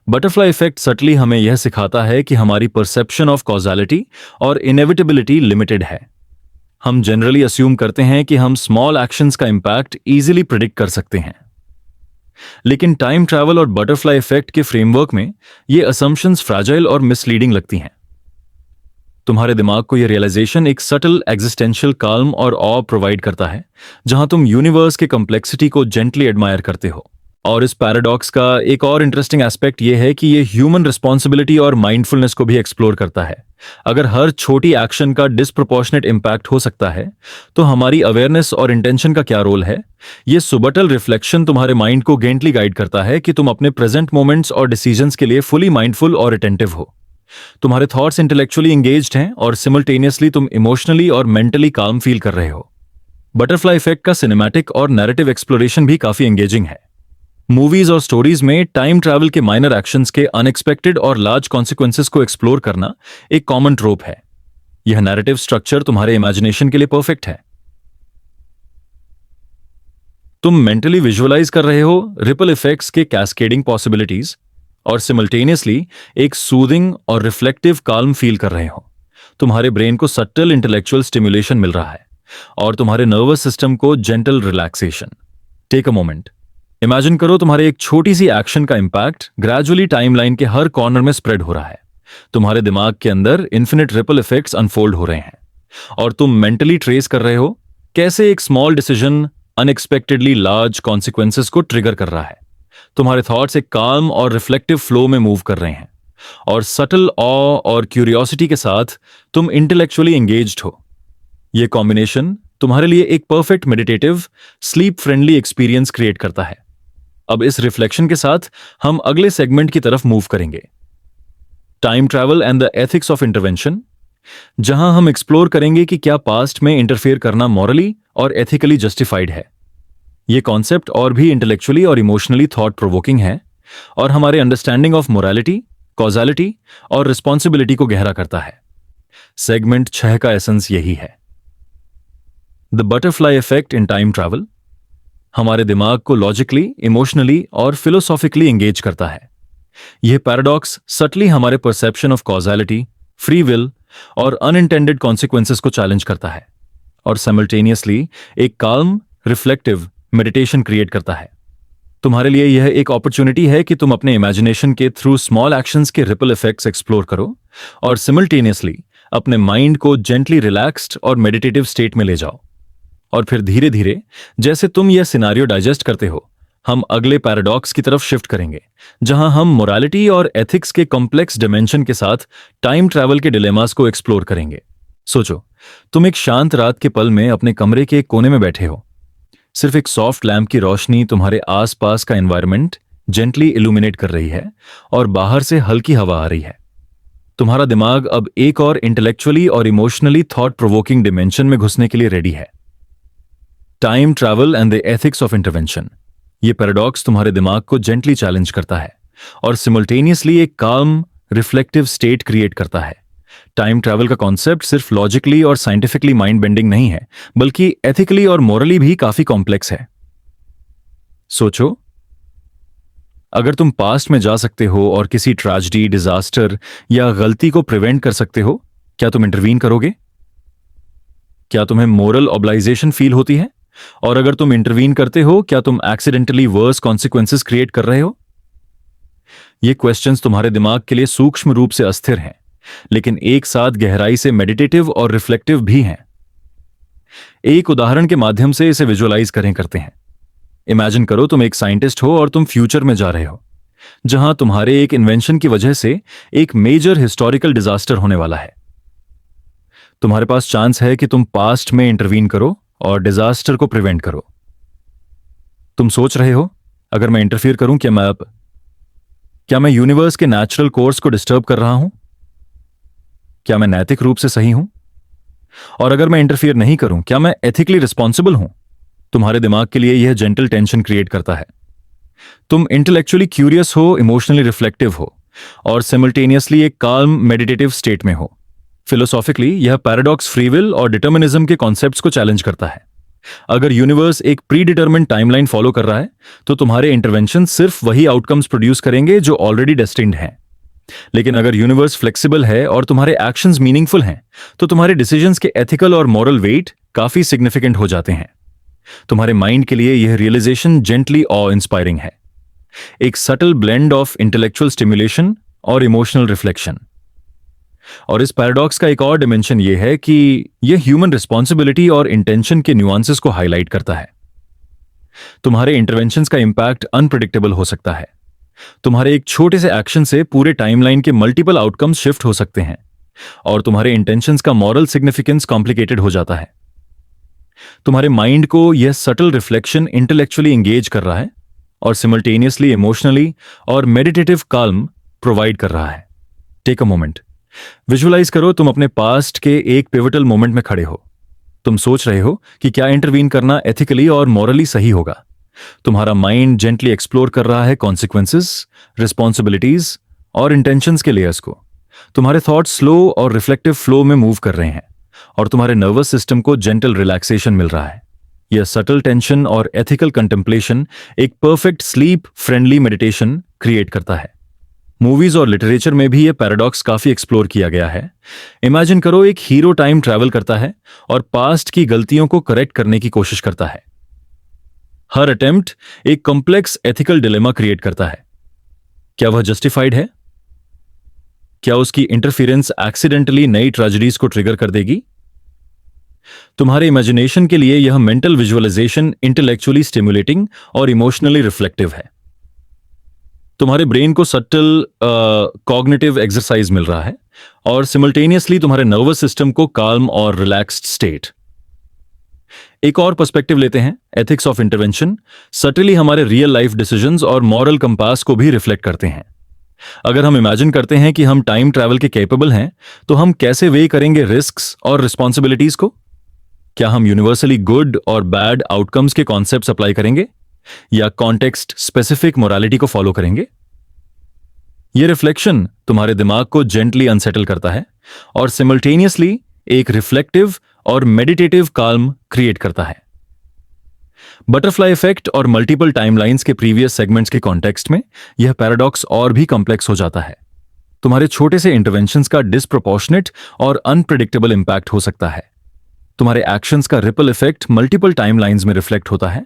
बटरफ्लाई इफेक्ट सटली हमें यह सिखाता है कि हमारी परसेप्शन ऑफ कॉजालिटी और इनएविटेबिलिटी लिमिटेड है। हम जनरली अस्यूम करते हैं कि हम स्मॉल एक्शंस का इंपैक्ट इजीली प्रिडिक्ट कर सकते हैं, लेकिन टाइम ट्रैवल और बटरफ्लाई इफेक्ट के फ्रेमवर्क में ये असम्पशंस फ्रैजाइल और मिसलीडिंग लगती हैं। तुम्हारे दिमाग को यह रियलाइजेशन एक सटल एग्जिस्टेंशियल काल्म और ऑ प्रोवाइड करता है, जहां तुम यूनिवर्स के कॉम्प्लेक्सिटी को जेंटली एडमायर करते हो और इस पैराडॉक्स का एक और इंटरेस्टिंग एस्पेक्ट यह है कि ये ह्यूमन रिस्पॉन्सिबिलिटी और माइंडफुलनेस को भी एक्सप्लोर करता है। अगर हर छोटी एक्शन का डिस्प्रोपोर्शनेट इंपैक्ट हो सकता है, तो हमारी अवेयरनेस और इंटेंशन का क्या रोल है? ये सुबटल रिफ्लेक्शन तुम्हारे माइंड को गेंटली गाइड करता है कि तुम अपने प्रेजेंट मोमेंट्स और डिसीजंस के लिए फुली माइंडफुल और अटेंटिव हो। तुम्हारे थॉट्स इंटेलेक्चुअली एंगेज्ड हैं और सिमल्टेनियसली तुम इमोशनली और मेंटली काम फील कर रहे हो। बटरफ्लाई इफेक्ट का सिनेमैटिक और नैरेटिव एक्सप्लोरेशन भी काफी एंगेजिंग है। मूवीज और स्टोरीज में टाइम ट्रैवल के माइनर एक्शंस के अनएक्सपेक्टेड और लार्ज कॉन्सिक्वेंसेस को एक्सप्लोर करना एक कॉमन ट्रोप है। यह नैरेटिव स्ट्रक्चर तुम्हारे इमेजिनेशन के लिए परफेक्ट है। तुम मेंटली विजुअलाइज कर रहे हो रिपल इफेक्ट्स के कैस्केडिंग पॉसिबिलिटीज और सिमल्टेनियसली एक सूदिंग और रिफ्लेक्टिव काल्म फील कर रहे हो। तुम्हारे ब्रेन को सटल इंटेलेक्चुअल स्टिमुलेशन मिल रहा है और तुम्हारे नर्वस सिस्टम को gentle relaxation. Take a moment. Imagine करो तुम्हारे एक छोटी सी एक्शन का इंपैक्ट ग्रेजुअली टाइमलाइन के हर कॉर्नर में स्प्रेड हो रहा है। तुम्हारे दिमाग के अंदर इन्फिनिट रिपल इफेक्ट्स अनफोल्ड हो रहे हैं और तुम मेंटली ट्रेस कर रहे हो कैसे एक small decision unexpectedly large consequences को ट्रिगर कर रहा है। तुम्हारे थॉट्स एक काल्म और रिफ्लेक्टिव फ्लो में मूव कर रहे हैं और सटल ऑ और क्यूरियोसिटी के साथ तुम इंटेलेक्चुअली एंगेज्ड हो। यह कॉम्बिनेशन तुम्हारे लिए एक perfect meditative sleep friendly experience create करता है। अब इस रिफ्लेक्शन के साथ हम अगले सेगमेंट की तरफ मूव करेंगे, time travel and the ethics of intervention, जहां हम एक्सप्लोर करेंगे कि क्या पास्ट में इंटरफेयर करना मॉरली और एथिकली जस्टिफाइड है। यह कॉन्सेप्ट और भी इंटेलेक्चुअली और इमोशनली थॉट प्रोवोकिंग है और हमारे अंडरस्टैंडिंग ऑफ मोरालिटी, कॉजालिटी और रिस्पॉन्सिबिलिटी को गहरा करता है। सेगमेंट 6 का एसेंस यही है, the butterfly effect in time travel. हमारे दिमाग को लॉजिकली, इमोशनली और फिलोसॉफिकली एंगेज करता है। यह पैराडॉक्स सटली हमारे perception of causality, free will और अनइंटेंडेड कॉन्सिक्वेंसेस को चैलेंज करता है और साइमल्टेनियसली एक काल्म, रिफ्लेक्टिव मेडिटेशन क्रिएट करता है। तुम्हारे लिए यह एक अपॉर्चुनिटी है कि तुम अपने इमेजिनेशन के थ्रू स्मॉल एक्शंस के रिपल इफेक्ट्स एक्सप्लोर करो और सिमल्टेनियसली अपने माइंड को जेंटली रिलैक्स्ड और मेडिटेटिव स्टेट में ले जाओ। और फिर धीरे धीरे जैसे तुम यह सिनारियो डाइजेस्ट करते हो, हम अगले पैराडॉक्स की तरफ शिफ्ट करेंगे, जहां हम मोरालिटी और एथिक्स के कॉम्प्लेक्स डिमेंशन के साथ टाइम ट्रैवल के डिलेमास को एक्सप्लोर करेंगे। सोचो, तुम एक शांत रात के पल में अपने कमरे के एक कोने में बैठे हो। सिर्फ एक सॉफ्ट लैंप की रोशनी तुम्हारे आसपास का एनवायरनमेंट जेंटली इल्यूमिनेट कर रही है और बाहर से हल्की हवा आ रही है। तुम्हारा दिमाग अब एक और इंटेलेक्चुअली और इमोशनली थॉट प्रोवोकिंग डिमेंशन में घुसने के लिए रेडी है, time travel and the ethics of intervention. ये पैराडॉक्स तुम्हारे दिमाग को जेंटली चैलेंज करता है और सिमल्टेनियसली एक काल्म, रिफ्लेक्टिव स्टेट क्रिएट करता है। टाइम ट्रैवल का कॉन्सेप्ट सिर्फ लॉजिकली और साइंटिफिकली माइंड बेंडिंग नहीं है, बल्कि एथिकली और मोरली भी काफी कॉम्प्लेक्स है। सोचो, अगर तुम पास्ट में जा सकते हो और किसी ट्रेजेडी, डिजास्टर या गलती को प्रिवेंट कर सकते हो, क्या तुम इंटरवीन करोगे? क्या तुम्हें मोरल ऑब्लाइजेशन फील होती है? और अगर तुम इंटरवीन करते हो, क्या तुम एक्सीडेंटली वर्स कॉन्सिक्वेंसेस क्रिएट कर रहे हो? ये क्वेश्चंस तुम्हारे दिमाग के लिए सूक्ष्म रूप से अस्थिर हैं, लेकिन एक साथ गहराई से मेडिटेटिव और रिफ्लेक्टिव भी हैं। एक उदाहरण के माध्यम से इसे विजुअलाइज करते हैं। इमेजिन करो तुम एक साइंटिस्ट हो और तुम फ्यूचर में जा रहे हो, जहां तुम्हारे एक इन्वेंशन की वजह से एक मेजर हिस्टोरिकल डिजास्टर होने वाला है। तुम्हारे पास चांस है कि तुम पास्ट में इंटरवीन करो और डिजास्टर को प्रिवेंट करो। तुम सोच रहे हो, अगर मैं इंटरफियर करूं, क्या मैं यूनिवर्स के नेचुरल कोर्स को डिस्टर्ब कर रहा हूं? क्या मैं नैतिक रूप से सही हूं? और अगर मैं इंटरफियर नहीं करूं, क्या मैं एथिकली रिस्पॉन्सिबल हूं? तुम्हारे दिमाग के लिए यह जेंटल टेंशन क्रिएट करता है। तुम इंटेलेक्चुअली क्यूरियस हो, इमोशनली रिफ्लेक्टिव हो और सिमल्टेनियसली एक काल्म, मेडिटेटिव स्टेट में हो। फिलोसॉफिकली यह पैराडॉक्स फ्री विल और डिटर्मिनिज्म के कॉन्सेप्ट्स को चैलेंज करता है। अगर यूनिवर्स एक प्री डिटर्मिन्ड टाइमलाइन फॉलो कर रहा है, तो तुम्हारे इंटरवेंशन सिर्फ वही आउटकम्स प्रोड्यूस करेंगे जो ऑलरेडी डेस्टिन्ड हैं। लेकिन अगर यूनिवर्स फ्लेक्सिबल है और तुम्हारे एक्शंस मीनिंगफुल हैं, तो तुम्हारे डिसीजंस के एथिकल और मॉरल वेट काफी सिग्निफिकेंट हो जाते हैं। तुम्हारे माइंड के लिए यह रियलाइजेशन जेंटली ऑ इंस्पायरिंग है, एक subtle blend of intellectual stimulation और इमोशनल रिफ्लेक्शन। और इस पैराडॉक्स का एक और डिमेंशन यह है कि यह ह्यूमन रिस्पॉन्सिबिलिटी और इंटेंशन के न्यूआंसेस को हाईलाइट करता है। तुम्हारे इंटरवेंशंस का इंपैक्ट अनप्रेडिक्टेबल हो सकता है। तुम्हारे एक छोटे से एक्शन से पूरे टाइमलाइन के मल्टीपल आउटकम्स शिफ्ट हो सकते हैं और तुम्हारे इंटेंशंस का मॉरल सिग्निफिकेंस कॉम्प्लिकेटेड हो जाता है। तुम्हारे माइंड को यह सटल रिफ्लेक्शन इंटेलेक्चुअली एंगेज कर रहा है और सिमल्टेनियसली इमोशनली और मेडिटेटिव काल्म प्रोवाइड कर रहा है। टेक अ मोमेंट, विजुअलाइज करो तुम अपने पास्ट के एक पिवटल मोमेंट में खड़े हो। तुम सोच रहे हो कि क्या इंटरवीन करना एथिकली और मॉरली सही होगा। तुम्हारा माइंड जेंटली एक्सप्लोर कर रहा है कॉन्सिक्वेंसेस, रिस्पॉन्सिबिलिटीज और इंटेंशंस के लेयर्स को। तुम्हारे थॉट्स स्लो और रिफ्लेक्टिव फ्लो में मूव कर रहे हैं और तुम्हारे नर्वस सिस्टम को जेंटल रिलैक्सेशन मिल रहा है। यह सटल टेंशन और एथिकल कंटेम्पलेशन एक perfect sleep friendly meditation create करता है। मूवीज और लिटरेचर में भी यह पैराडॉक्स काफी एक्सप्लोर किया गया है। इमेजिन करो एक हीरो टाइम ट्रैवल करता है और पास्ट की गलतियों को करेक्ट करने की कोशिश करता है। हर अटेम्प्ट एक कॉम्प्लेक्स एथिकल डिलेमा क्रिएट करता है। क्या वह जस्टिफाइड है? क्या उसकी इंटरफेरेंस एक्सीडेंटली नई ट्रेजेडीज को ट्रिगर कर देगी? तुम्हारे इमेजिनेशन के लिए यह मेंटल विजुअलाइजेशन इंटेलेक्चुअली स्टिमुलेटिंग और इमोशनली रिफ्लेक्टिव है। तुम्हारे ब्रेन को सटल कॉग्निटिव एक्सरसाइज मिल रहा है और सिमल्टेनियसली तुम्हारे नर्वस सिस्टम को काल्म और रिलैक्स्ड स्टेट। एक और पर्सपेक्टिव लेते हैं, एथिक्स ऑफ इंटरवेंशन सटली हमारे रियल लाइफ डिसीजंस और मॉरल कंपास को भी रिफ्लेक्ट करते हैं। अगर हम इमेजिन करते हैं कि हम टाइम ट्रैवल के कैपेबल हैं, तो हम कैसे वे करेंगे रिस्क्स और रिस्पॉन्सिबिलिटीज को? क्या हम यूनिवर्सली गुड और बैड आउटकम्स के कॉन्सेप्ट्स अप्लाई करेंगे या कॉन्टेक्स्ट स्पेसिफिक मोरालिटी को फॉलो करेंगे? यह रिफ्लेक्शन तुम्हारे दिमाग को जेंटली अनसेटल करता है और सिमल्टेनियसली एक रिफ्लेक्टिव और मेडिटेटिव काल्म क्रिएट करता है। बटरफ्लाई इफेक्ट और मल्टीपल टाइमलाइंस के प्रीवियस सेगमेंट्स के कॉन्टेक्स्ट में यह पैराडॉक्स और भी कॉम्प्लेक्स हो जाता है। तुम्हारे छोटे से इंटरवेंशंस का डिसप्रोपोर्शनेट और अनप्रेडिक्टेबल इंपैक्ट हो सकता है। तुम्हारे एक्शंस का रिपल इफेक्ट मल्टीपल टाइमलाइंस में रिफ्लेक्ट होता है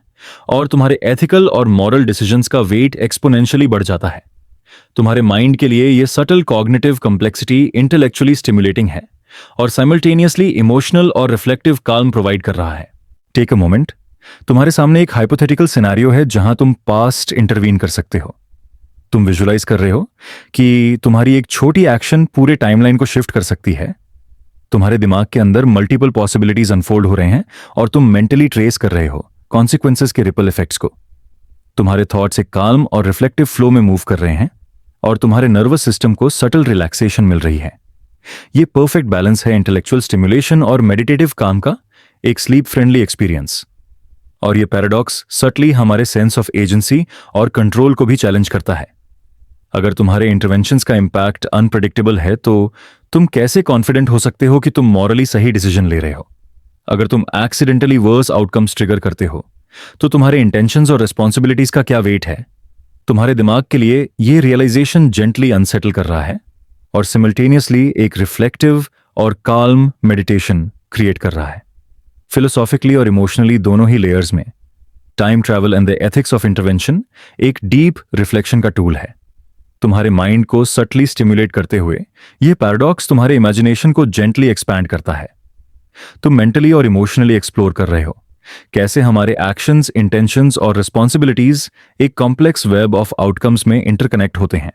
और तुम्हारे एथिकल और मॉरल डिसीजंस का वेट एक्सपोनेंशियली बढ़ जाता है। तुम्हारे माइंड के लिए यह subtle cognitive complexity intellectually stimulating है और साइमल्टेनियसली इमोशनल और रिफ्लेक्टिव काल्म प्रोवाइड कर रहा है। टेक अ मोमेंट, तुम्हारे सामने एक हाइपोथेटिकल सिनेरियो है जहां तुम पास्ट इंटरवीन कर सकते हो। तुम विजुअलाइज कर रहे हो कि तुम्हारी एक छोटी एक्शन पूरे टाइमलाइन को शिफ्ट कर सकती है। तुम्हारे दिमाग के अंदर मल्टीपल पॉसिबिलिटीज अनफोल्ड हो रहे हैं और तुम मेंटली ट्रेस कर रहे हो कॉन्सिक्वेंसेस के रिपल इफेक्ट्स को। तुम्हारे थॉट्स एक काल्म और रिफ्लेक्टिव फ्लो में मूव कर रहे हैं और तुम्हारे नर्वस सिस्टम को सटल रिलैक्सेशन मिल रही है। यह परफेक्ट बैलेंस है इंटेलेक्चुअल स्टिमुलेशन और मेडिटेटिव काम का, एक स्लीप फ्रेंडली एक्सपीरियंस। और यह पैराडॉक्स सटली हमारे सेंस ऑफ एजेंसी और कंट्रोल को भी चैलेंज करता है। अगर तुम्हारे इंटरवेंशंस का इंपैक्ट अनप्रेडिक्टेबल है, तो तुम कैसे कॉन्फिडेंट हो सकते हो कि तुम मॉरली सही डिसीजन ले रहे हो? अगर तुम एक्सीडेंटली वर्स आउटकम्स ट्रिगर करते हो, तो तुम्हारे इंटेंशंस और रिस्पॉन्सिबिलिटीज का क्या वेट है? तुम्हारे दिमाग के लिए यह रियलाइजेशन जेंटली अनसेटल कर रहा है और सिमल्टेनियसली एक रिफ्लेक्टिव और काल्म मेडिटेशन क्रिएट कर रहा है। फिलोसॉफिकली और इमोशनली दोनों ही लेयर्स में time travel and the ethics of intervention एक डीप रिफ्लेक्शन का टूल है। तुम्हारे माइंड को सटली स्टिमुलेट करते हुए यह पैराडॉक्स तुम्हारे इमेजिनेशन को जेंटली एक्सपैंड करता है। तुम मेंटली और इमोशनली एक्सप्लोर कर रहे हो कैसे हमारे एक्शंस, इंटेंशंस और रिस्पॉन्सिबिलिटीज एक कॉम्प्लेक्स वेब ऑफ आउटकम्स में इंटरकनेक्ट होते हैं।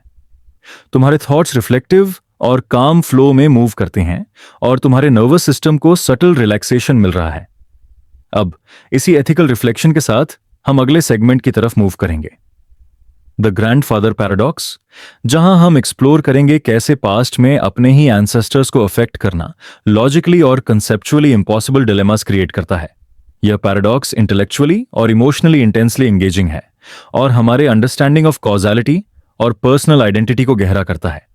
तुम्हारे थॉट्स रिफ्लेक्टिव और काम फ्लो में मूव करते हैं और तुम्हारे नर्वस सिस्टम को सटल रिलैक्सेशन मिल रहा है। अब इसी एथिकल रिफ्लेक्शन के साथ हम अगले सेगमेंट की तरफ मूव करेंगे, द ग्रैंडफादर पैराडॉक्स, जहां हम एक्सप्लोर करेंगे कैसे पास्ट में अपने ही एंसेस्टर्स को अफेक्ट करना लॉजिकली और कंसेप्चुअली इंपॉसिबल डिलेमास क्रिएट करता है। यह पैराडॉक्स इंटेलेक्चुअली और इमोशनली इंटेंसली एंगेजिंग है और हमारे अंडरस्टैंडिंग ऑफ कॉजालिटी और पर्सनल आइडेंटिटी को गहरा करता है।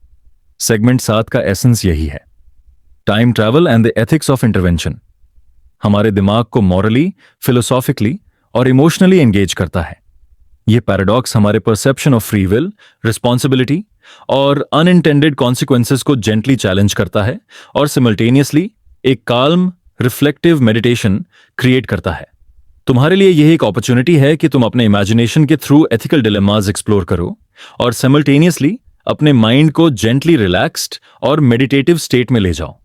सेगमेंट 7 का एसेंस यही है, time travel and the ethics of intervention. हमारे दिमाग को मॉरली, फिलोसॉफिकली और इमोशनली एंगेज करता है। यह पैराडॉक्स हमारे perception of free will, responsibility और अनइंटेंडेड कॉन्सिक्वेंसेस को जेंटली चैलेंज करता है और सिमल्टेनियसली एक काल्म रिफ्लेक्टिव मेडिटेशन क्रिएट करता है। तुम्हारे लिए यह एक अपॉर्चुनिटी है कि तुम अपने इमेजिनेशन के थ्रू एथिकल डिलेमास एक्सप्लोर करो और सिमल्टेनियसली अपने माइंड को जेंटली रिलैक्स्ड और मेडिटेटिव स्टेट में ले जाओ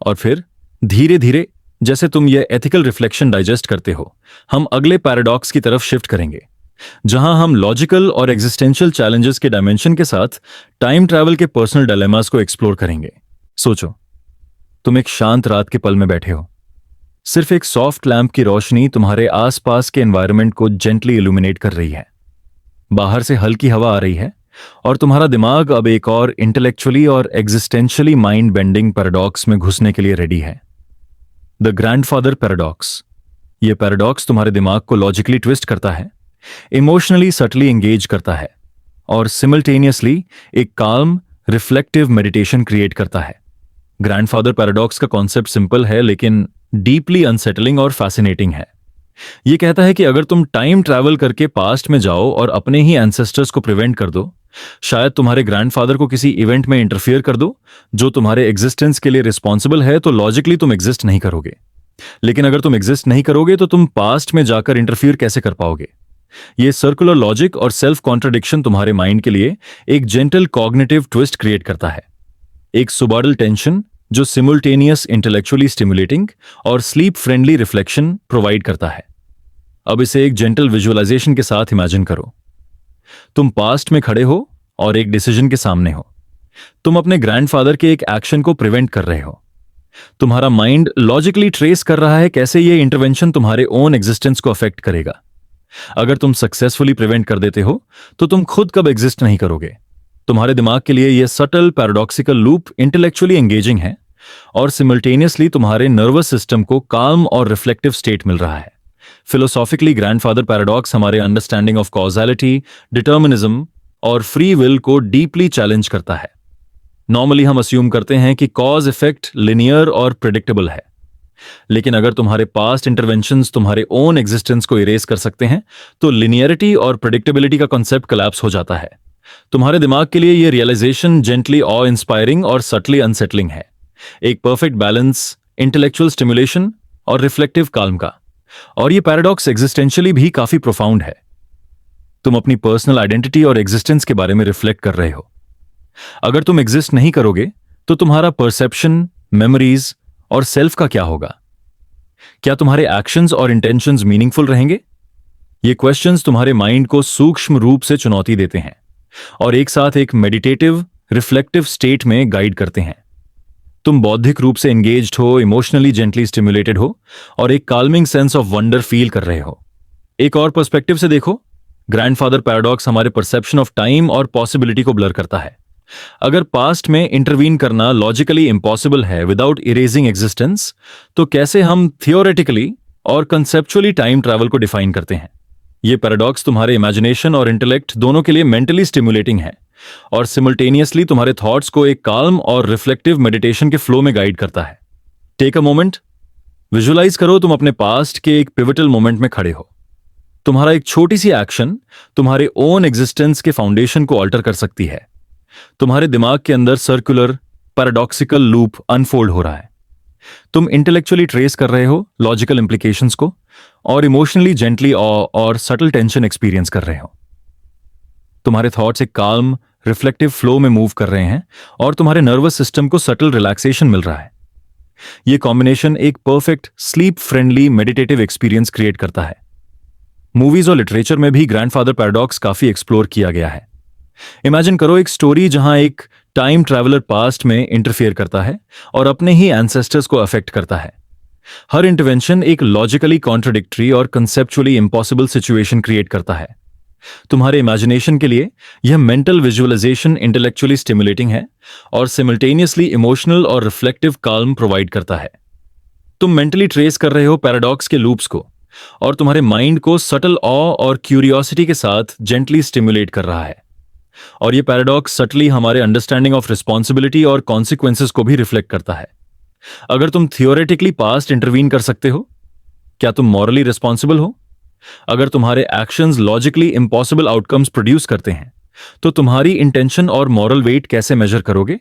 और फिर धीरे धीरे जैसे तुम ये एथिकल रिफ्लेक्शन डाइजेस्ट करते हो, हम अगले पैराडॉक्स की तरफ शिफ्ट करेंगे, जहां हम लॉजिकल और एग्जिस्टेंशियल चैलेंजेस के डायमेंशन के साथ टाइम ट्रैवल के पर्सनल डायलेमास को एक्सप्लोर करेंगे। सोचो, तुम एक शांत रात के पल में बैठे हो। सिर्फ एक सॉफ्ट लैंप की रोशनी तुम्हारे आसपास के एनवायरनमेंट को जेंटली इल्यूमिनेट कर रही है। बाहर से हल्की हवा आ रही है और तुम्हारा दिमाग अब एक और इंटेलेक्चुअली और एग्जिस्टेंशियली माइंड बेंडिंग पैराडॉक्स में घुसने के लिए रेडी है, द ग्रैंडफादर पैराडॉक्स। यह पैराडॉक्स तुम्हारे दिमाग को लॉजिकली ट्विस्ट करता है, इमोशनली सटली एंगेज करता है और सिमल्टेनियसली एक काल्म रिफ्लेक्टिव मेडिटेशन क्रिएट करता है। ग्रैंडफादर पैराडॉक्स का कॉन्सेप्ट सिंपल है लेकिन डीपली अनसेटलिंग और फैसिनेटिंग है। यह कहता है कि अगर तुम टाइम ट्रैवल करके पास्ट में जाओ और अपने ही एंसेस्टर्स को प्रिवेंट कर दो, शायद तुम्हारे ग्रैंडफादर को किसी इवेंट में इंटरफियर कर दो जो तुम्हारे एग्जिस्टेंस के लिए रिस्पॉन्सिबल है, तो लॉजिकली तुम एग्जिस्ट नहीं करोगे। लेकिन अगर तुम एग्जिस्ट नहीं करोगे तो तुम पास्ट में जाकर इंटरफियर कैसे कर पाओगे? यह सर्कुलर लॉजिक और सेल्फ कॉन्ट्रडिक्शन तुम्हारे माइंड के लिए एक जेंटल कॉग्निटिव ट्विस्ट क्रिएट करता है, एक सुबॉर्डल टेंशन जो सिमुल्टेनियस इंटेलेक्चुअली स्टिमुलेटिंग और स्लीप फ्रेंडली रिफ्लेक्शन प्रोवाइड करता है। अब इसे एक जेंटल विजुअलाइजेशन के साथ इमेजिन करो। तुम पास्ट में खड़े हो और एक डिसीजन के सामने हो। तुम अपने ग्रैंडफादर के एक एक्शन को प्रिवेंट कर रहे हो। तुम्हारा माइंड लॉजिकली ट्रेस कर रहा है कैसे ये इंटरवेंशन तुम्हारे ओन एग्जिस्टेंस को अफेक्ट करेगा। अगर तुम सक्सेसफुली प्रिवेंट कर देते हो तो तुम खुद कब एग्जिस्ट नहीं करोगे। तुम्हारे दिमाग के लिए यह subtle paradoxical loop intellectually engaging है और सिमल्टेनियसली तुम्हारे नर्वस सिस्टम को काल्म और रिफ्लेक्टिव स्टेट मिल रहा है। फिलोसॉफिकली ग्रैंडफादर पैराडॉक्स हमारे अंडरस्टैंडिंग ऑफ कॉजैलिटी, डिटर्मिनिज्म और फ्री विल को डीपली चैलेंज करता है। नॉर्मली हम अस्यूम करते हैं कि कॉज इफेक्ट लिनियर और प्रेडिक्टेबल है, लेकिन अगर तुम्हारे पास्ट इंटरवेंशंस तुम्हारे ओन एग्जिस्टेंस को इरेज कर सकते हैं तो लिनियरिटी और प्रेडिक्टेबिलिटी का कॉन्सेप्ट कोलैप्स हो जाता है। तुम्हारे दिमाग के लिए यह रियलाइजेशन जेंटली ऑ इंस्पायरिंग और सटली अनसेटलिंग है, एक परफेक्ट बैलेंस इंटेलेक्चुअल स्टिमुलेशन और रिफ्लेक्टिव काल्म का। और यह पैराडॉक्स एग्जिस्टेंशियली भी काफी प्रोफाउंड है। तुम अपनी पर्सनल आइडेंटिटी और एग्जिस्टेंस के बारे में रिफ्लेक्ट कर रहे हो। अगर तुम एग्जिस्ट नहीं करोगे तो तुम्हारा परसेप्शन, मेमोरीज और सेल्फ का क्या होगा? क्या तुम्हारे एक्शंस और इंटेंशंस मीनिंगफुल रहेंगे? ये क्वेश्चंस तुम्हारे माइंड को सूक्ष्म रूप से चुनौती देते हैं और एक साथ एक मेडिटेटिव, रिफ्लेक्टिव स्टेट में गाइड करते हैं। तुम बौद्धिक रूप से एंगेज्ड हो, इमोशनली जेंटली स्टिमुलेटेड हो और एक calming sense of wonder feel कर रहे हो। एक और पर्सपेक्टिव से देखो, ग्रैंडफादर पैराडॉक्स हमारे परसेप्शन ऑफ टाइम और पॉसिबिलिटी को ब्लर करता है। अगर पास्ट में इंटरवीन करना लॉजिकली इम्पॉसिबल है विदाउट इरेजिंग एग्जिस्टेंस, तो कैसे हम थियोरेटिकली और कंसेप्चुअली टाइम ट्रैवल को डिफाइन करते हैं? यह पैराडॉक्स तुम्हारे इमेजिनेशन और इंटेलेक्ट दोनों के लिए मेंटली स्टिमुलेटिंग है और सिमल्टेनियसली तुम्हारे थॉट्स को एक काल्म और रिफ्लेक्टिव मेडिटेशन के फ्लो में गाइड करता है। टेक अ मोमेंट, विजुअलाइज करो तुम अपने पास्ट के एक पिवटल मोमेंट में खड़े हो। तुम्हारा एक छोटी सी एक्शन तुम्हारे ओन एग्जिस्टेंस के फाउंडेशन को ऑल्टर कर सकती है। तुम्हारे दिमाग के अंदर सर्कुलर पैराडॉक्सिकल लूप अनफोल्ड हो रहा है। तुम इंटेलेक्चुअली ट्रेस कर रहे हो लॉजिकल इंप्लीकेशंस को और इमोशनली जेंटली और सटल टेंशन एक्सपीरियंस कर रहे हो। तुम्हारे थॉट्स एक काल्म रिफ्लेक्टिव फ्लो में मूव कर रहे हैं और तुम्हारे नर्वस सिस्टम को सटल रिलैक्सेशन मिल रहा है। यह कॉम्बिनेशन एक perfect sleep friendly meditative experience create करता है। मूवीज और लिटरेचर में भी ग्रैंडफादर पैराडॉक्स काफी एक्सप्लोर किया गया है। इमेजिन करो एक स्टोरी जहां एक टाइम ट्रैवलर पास्ट में इंटरफियर करता है और अपने ही एंसेस्टर्स को अफेक्ट करता है। हर इंटरवेंशन एक लॉजिकली कॉन्ट्रडिक्टरी और कंसेप्चुअली इंपॉसिबल सिचुएशन क्रिएट करता है। तुम्हारे इमेजिनेशन के लिए यह मेंटल विजुअलाइजेशन इंटेलेक्चुअली स्टिमुलेटिंग है और सिमल्टेनियसली इमोशनल और रिफ्लेक्टिव काल्म प्रोवाइड करता है। तुम मेंटली ट्रेस कर रहे हो पैराडॉक्स के लूप्स को और तुम्हारे माइंड को सटल ऑ और क्यूरियोसिटी के साथ जेंटली स्टिमुलेट कर रहा है। और यह पैराडॉक्स सटली हमारे अंडरस्टैंडिंग ऑफ रिस्पॉन्सिबिलिटी और कॉन्सिक्वेंसेस को भी रिफ्लेक्ट करता है। अगर तुम थियोरेटिकली पास्ट इंटरवीन कर सकते हो, क्या तुम मॉरली रिस्पॉन्सिबल हो? अगर तुम्हारे actions logically impossible outcomes produce करते हैं, तो तुम्हारी इंटेंशन और मॉरल वेट कैसे मेजर करोगे?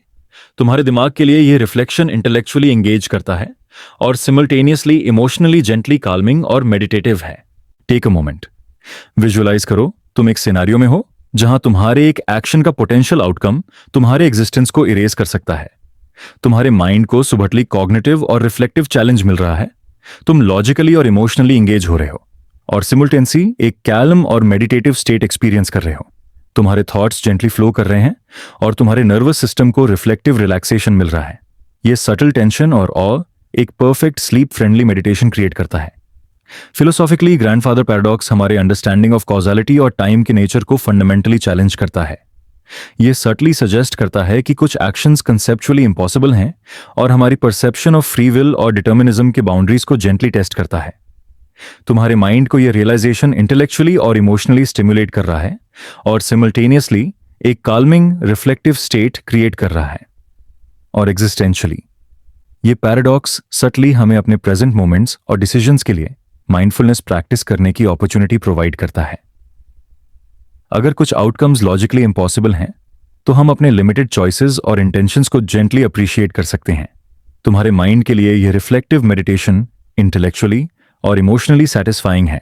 तुम्हारे दिमाग के लिए यह रिफ्लेक्शन इंटेलेक्चुअली एंगेज करता है और सिमल्टेनियसली इमोशनली जेंटली काल्मिंग और मेडिटेटिव है। टेक अ मोमेंट, विजुअलाइज करो तुम एक सिनेरियो में हो जहां तुम्हारे एक एक्शन का पोटेंशियल आउटकम तुम्हारे एग्जिस्टेंस को इरेज कर सकता है। तुम्हारे माइंड को सुबहटली कॉग्निटिव और रिफ्लेक्टिव चैलेंज मिल रहा है तुम लॉजिकली और इमोशनली इंगेज हो रहे हो और सिमुलटेनसी एक कैल्म और मेडिटेटिव स्टेट एक्सपीरियंस कर रहे हो। तुम्हारे थॉट्स जेंटली फ्लो कर रहे हैं और तुम्हारे नर्वस सिस्टम को रिफ्लेक्टिव रिलैक्सेशन मिल रहा है। ये सटल टेंशन और ऑ एक perfect sleep friendly meditation create करता है। फिलोसॉफिकली ग्रैंडफादर पैराडॉक्स हमारे अंडरस्टैंडिंग ऑफ कॉजालिटी और टाइम के नेचर को फंडामेंटली चैलेंज करता है। यह सटली सजेस्ट करता है कि कुछ एक्शंस कंसेप्चुअली इंपॉसिबल हैं और हमारी परसेप्शन ऑफ फ्री विल और डिटर्मिनिज्म के बाउंड्रीज को जेंटली टेस्ट करता है। तुम्हारे माइंड को यह रियलाइजेशन इंटेलेक्चुअली और इमोशनली स्टिमुलेट कर रहा है और सिमल्टेनियसली एक काल्मिंग रिफ्लेक्टिव स्टेट क्रिएट कर रहा है। और एग्जिस्टेंशियली ये पैराडॉक्स सटली हमें अपने प्रेजेंट मोमेंट्स और डिसीजंस के लिए माइंडफुलनेस प्रैक्टिस करने की अपॉर्चुनिटी प्रोवाइड करता है। अगर कुछ आउटकम्स लॉजिकली इम्पॉसिबल हैं तो हम अपने लिमिटेड चॉइसेस और इंटेंशंस को जेंटली अप्रिशिएट कर सकते हैं। तुम्हारे माइंड के लिए यह रिफ्लेक्टिव मेडिटेशन इंटेलेक्चुअली और इमोशनली सेटिस्फाइंग है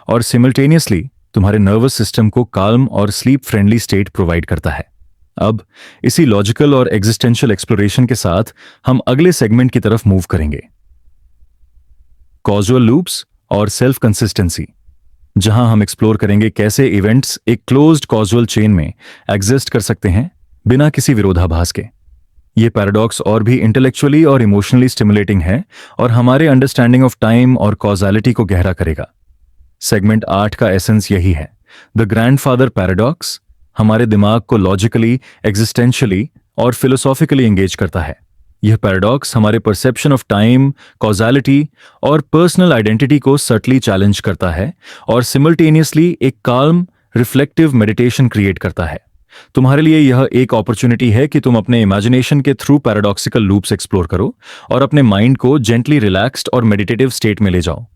और सिमल्टेनियसली तुम्हारे नर्वस सिस्टम को काल्म और स्लीप फ्रेंडली स्टेट प्रोवाइड करता है। अब इसी लॉजिकल और एग्जिस्टेंशियल एक्सप्लोरेशन के साथ हम अगले सेगमेंट की तरफ मूव करेंगे, कॉजुअल लूप्स और सेल्फ कंसिस्टेंसी, जहां हम एक्सप्लोर करेंगे कैसे इवेंट्स एक क्लोज्ड कॉजुअल चेन में एग्जिस्ट कर सकते हैं बिना किसी विरोधाभास के। ये पैराडॉक्स और भी इंटेलेक्चुअली और इमोशनली स्टिमुलेटिंग है और हमारे अंडरस्टैंडिंग ऑफ टाइम और कॉजालिटी को गहरा करेगा। सेगमेंट 8 का एसेंस यही है, द ग्रैंडफादर पैराडॉक्स हमारे दिमाग को लॉजिकली, एग्जिस्टेंशियली और फिलोसॉफिकली एंगेज करता है। यह पैराडॉक्स हमारे परसेप्शन ऑफ टाइम, कॉजालिटी और पर्सनल आइडेंटिटी को सटली चैलेंज करता है और सिमल्टेनियसली एक काल्म रिफ्लेक्टिव मेडिटेशन क्रिएट करता है। तुम्हारे लिए यह एक अपॉर्चुनिटी है कि तुम अपने इमेजिनेशन के थ्रू पैराडॉक्सिकल लूप्स एक्सप्लोर करो और अपने माइंड को जेंटली रिलैक्स्ड और मेडिटेटिव स्टेट में ले जाओ।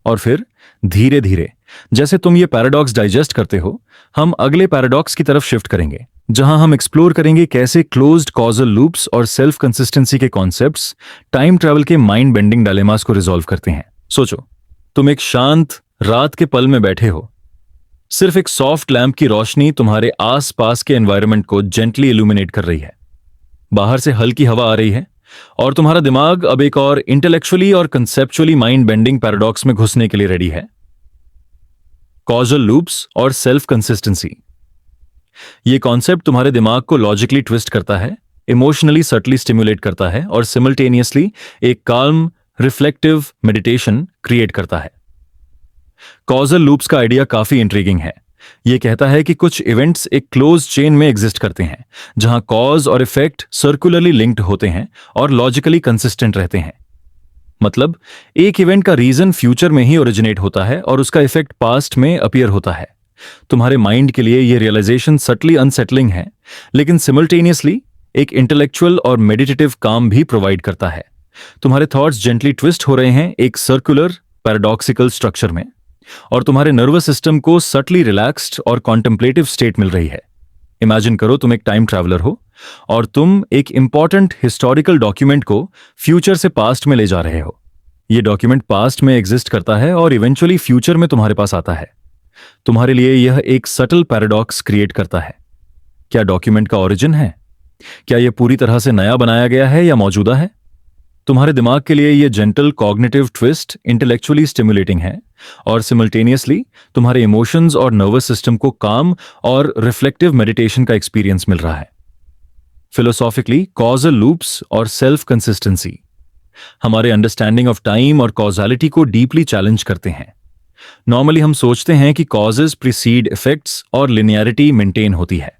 और फिर धीरे धीरे जैसे तुम ये पैराडॉक्स डाइजेस्ट करते हो, हम अगले पैराडॉक्स की तरफ शिफ्ट करेंगे, जहां हम एक्सप्लोर करेंगे कैसे क्लोज्ड कॉजल लूप्स और सेल्फ कंसिस्टेंसी के कॉन्सेप्ट्स टाइम ट्रैवल के माइंड बेंडिंग डायलेमास को रिजॉल्व करते हैं। सोचो, तुम एक शांत रात के पल में बैठे हो, सिर्फ एक सॉफ्ट लैंप की रोशनी तुम्हारे आसपास के एनवायरनमेंट को जेंटली इल्यूमिनेट कर रही है। बाहर से हल्की हवा आ रही है और तुम्हारा दिमाग अब एक और इंटेलेक्चुअली और कंसेप्चुअली माइंड बेंडिंग पैराडॉक्स में घुसने के लिए रेडी है, कॉजल लूप्स और सेल्फ कंसिस्टेंसी। यह कॉन्सेप्ट तुम्हारे दिमाग को लॉजिकली ट्विस्ट करता है, इमोशनली सटली स्टिमुलेट करता है और सिमल्टेनियसली एक काल्म रिफ्लेक्टिव मेडिटेशन क्रिएट करता है। कॉजल लूप्स का आइडिया काफी इंट्रीगिंग है। यह कहता है कि कुछ इवेंट्स एक क्लोज चेन में एग्जिस्ट करते हैं, जहां कॉज और इफेक्ट सर्कुलरली लिंक्ड होते हैं और लॉजिकली कंसिस्टेंट रहते हैं। मतलब एक इवेंट का रीजन फ्यूचर में ही ओरिजिनेट होता है और उसका इफेक्ट पास्ट में अपीयर होता है। तुम्हारे माइंड के लिए यह रियलाइजेशन सटली अनसेटलिंग है, लेकिन सिमल्टेनियसली एक इंटेलेक्चुअल और मेडिटेटिव काम भी प्रोवाइड करता है। तुम्हारे थॉट्स जेंटली ट्विस्ट हो रहे हैं एक सर्कुलर पैराडॉक्सिकल स्ट्रक्चर में और तुम्हारे नर्वस सिस्टम को सटली रिलैक्स्ड और कॉन्टेम्पलेटिव स्टेट मिल रही है। इमेजिन करो तुम एक टाइम ट्रैवलर हो और तुम एक इंपॉर्टेंट हिस्टोरिकल डॉक्यूमेंट को फ्यूचर से पास्ट में ले जा रहे हो। यह डॉक्यूमेंट पास्ट में एग्जिस्ट करता है और इवेंचुअली फ्यूचर में तुम्हारे पास आता है। तुम्हारे लिए यह एक सटल पैराडॉक्स क्रिएट करता है। क्या डॉक्यूमेंट का ओरिजिन है? क्या यह पूरी तरह से नया बनाया गया है या मौजूदा है? तुम्हारे दिमाग के लिए यह gentle cognitive twist intellectually stimulating है और सिमल्टेनियसली तुम्हारे इमोशंस और नर्वस सिस्टम को काम और रिफ्लेक्टिव मेडिटेशन का एक्सपीरियंस मिल रहा है। फिलोसॉफिकली कॉजल लूप्स और सेल्फ कंसिस्टेंसी हमारे अंडरस्टैंडिंग ऑफ टाइम और कॉजालिटी को डीपली चैलेंज करते हैं। नॉर्मली हम सोचते हैं कि कॉजेज प्रीसीड इफेक्ट्स और लिनियरिटी मेंटेन होती है,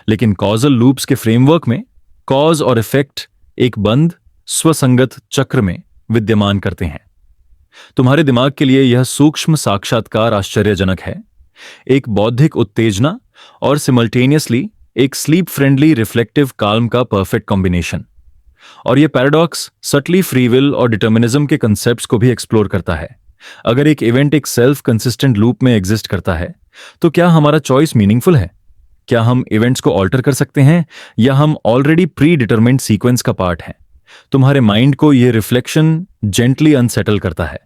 लेकिन कॉजल लूप्स के फ्रेमवर्क में कॉज और इफेक्ट एक बंद स्वसंगत चक्र में विद्यमान करते हैं। तुम्हारे दिमाग के लिए यह सूक्ष्म साक्षात्कार आश्चर्यजनक है, एक बौद्धिक उत्तेजना और सिमल्टेनियसली एक स्लीप फ्रेंडली रिफ्लेक्टिव काल्म का परफेक्ट कॉम्बिनेशन। और यह पैराडॉक्स सटली फ्री विल और डिटर्मिनिज्म के कंसेप्ट्स को भी एक्सप्लोर करता है। अगर एक इवेंट एक सेल्फ कंसिस्टेंट लूप में एग्जिस्ट करता है, तो क्या हमारा चॉइस मीनिंगफुल है? क्या हम इवेंट्स को ऑल्टर कर सकते हैं या हम ऑलरेडी प्री डिटरमिन्ड सीक्वेंस का पार्ट हैं? तुम्हारे माइंड को यह रिफ्लेक्शन जेंटली अनसेटल करता है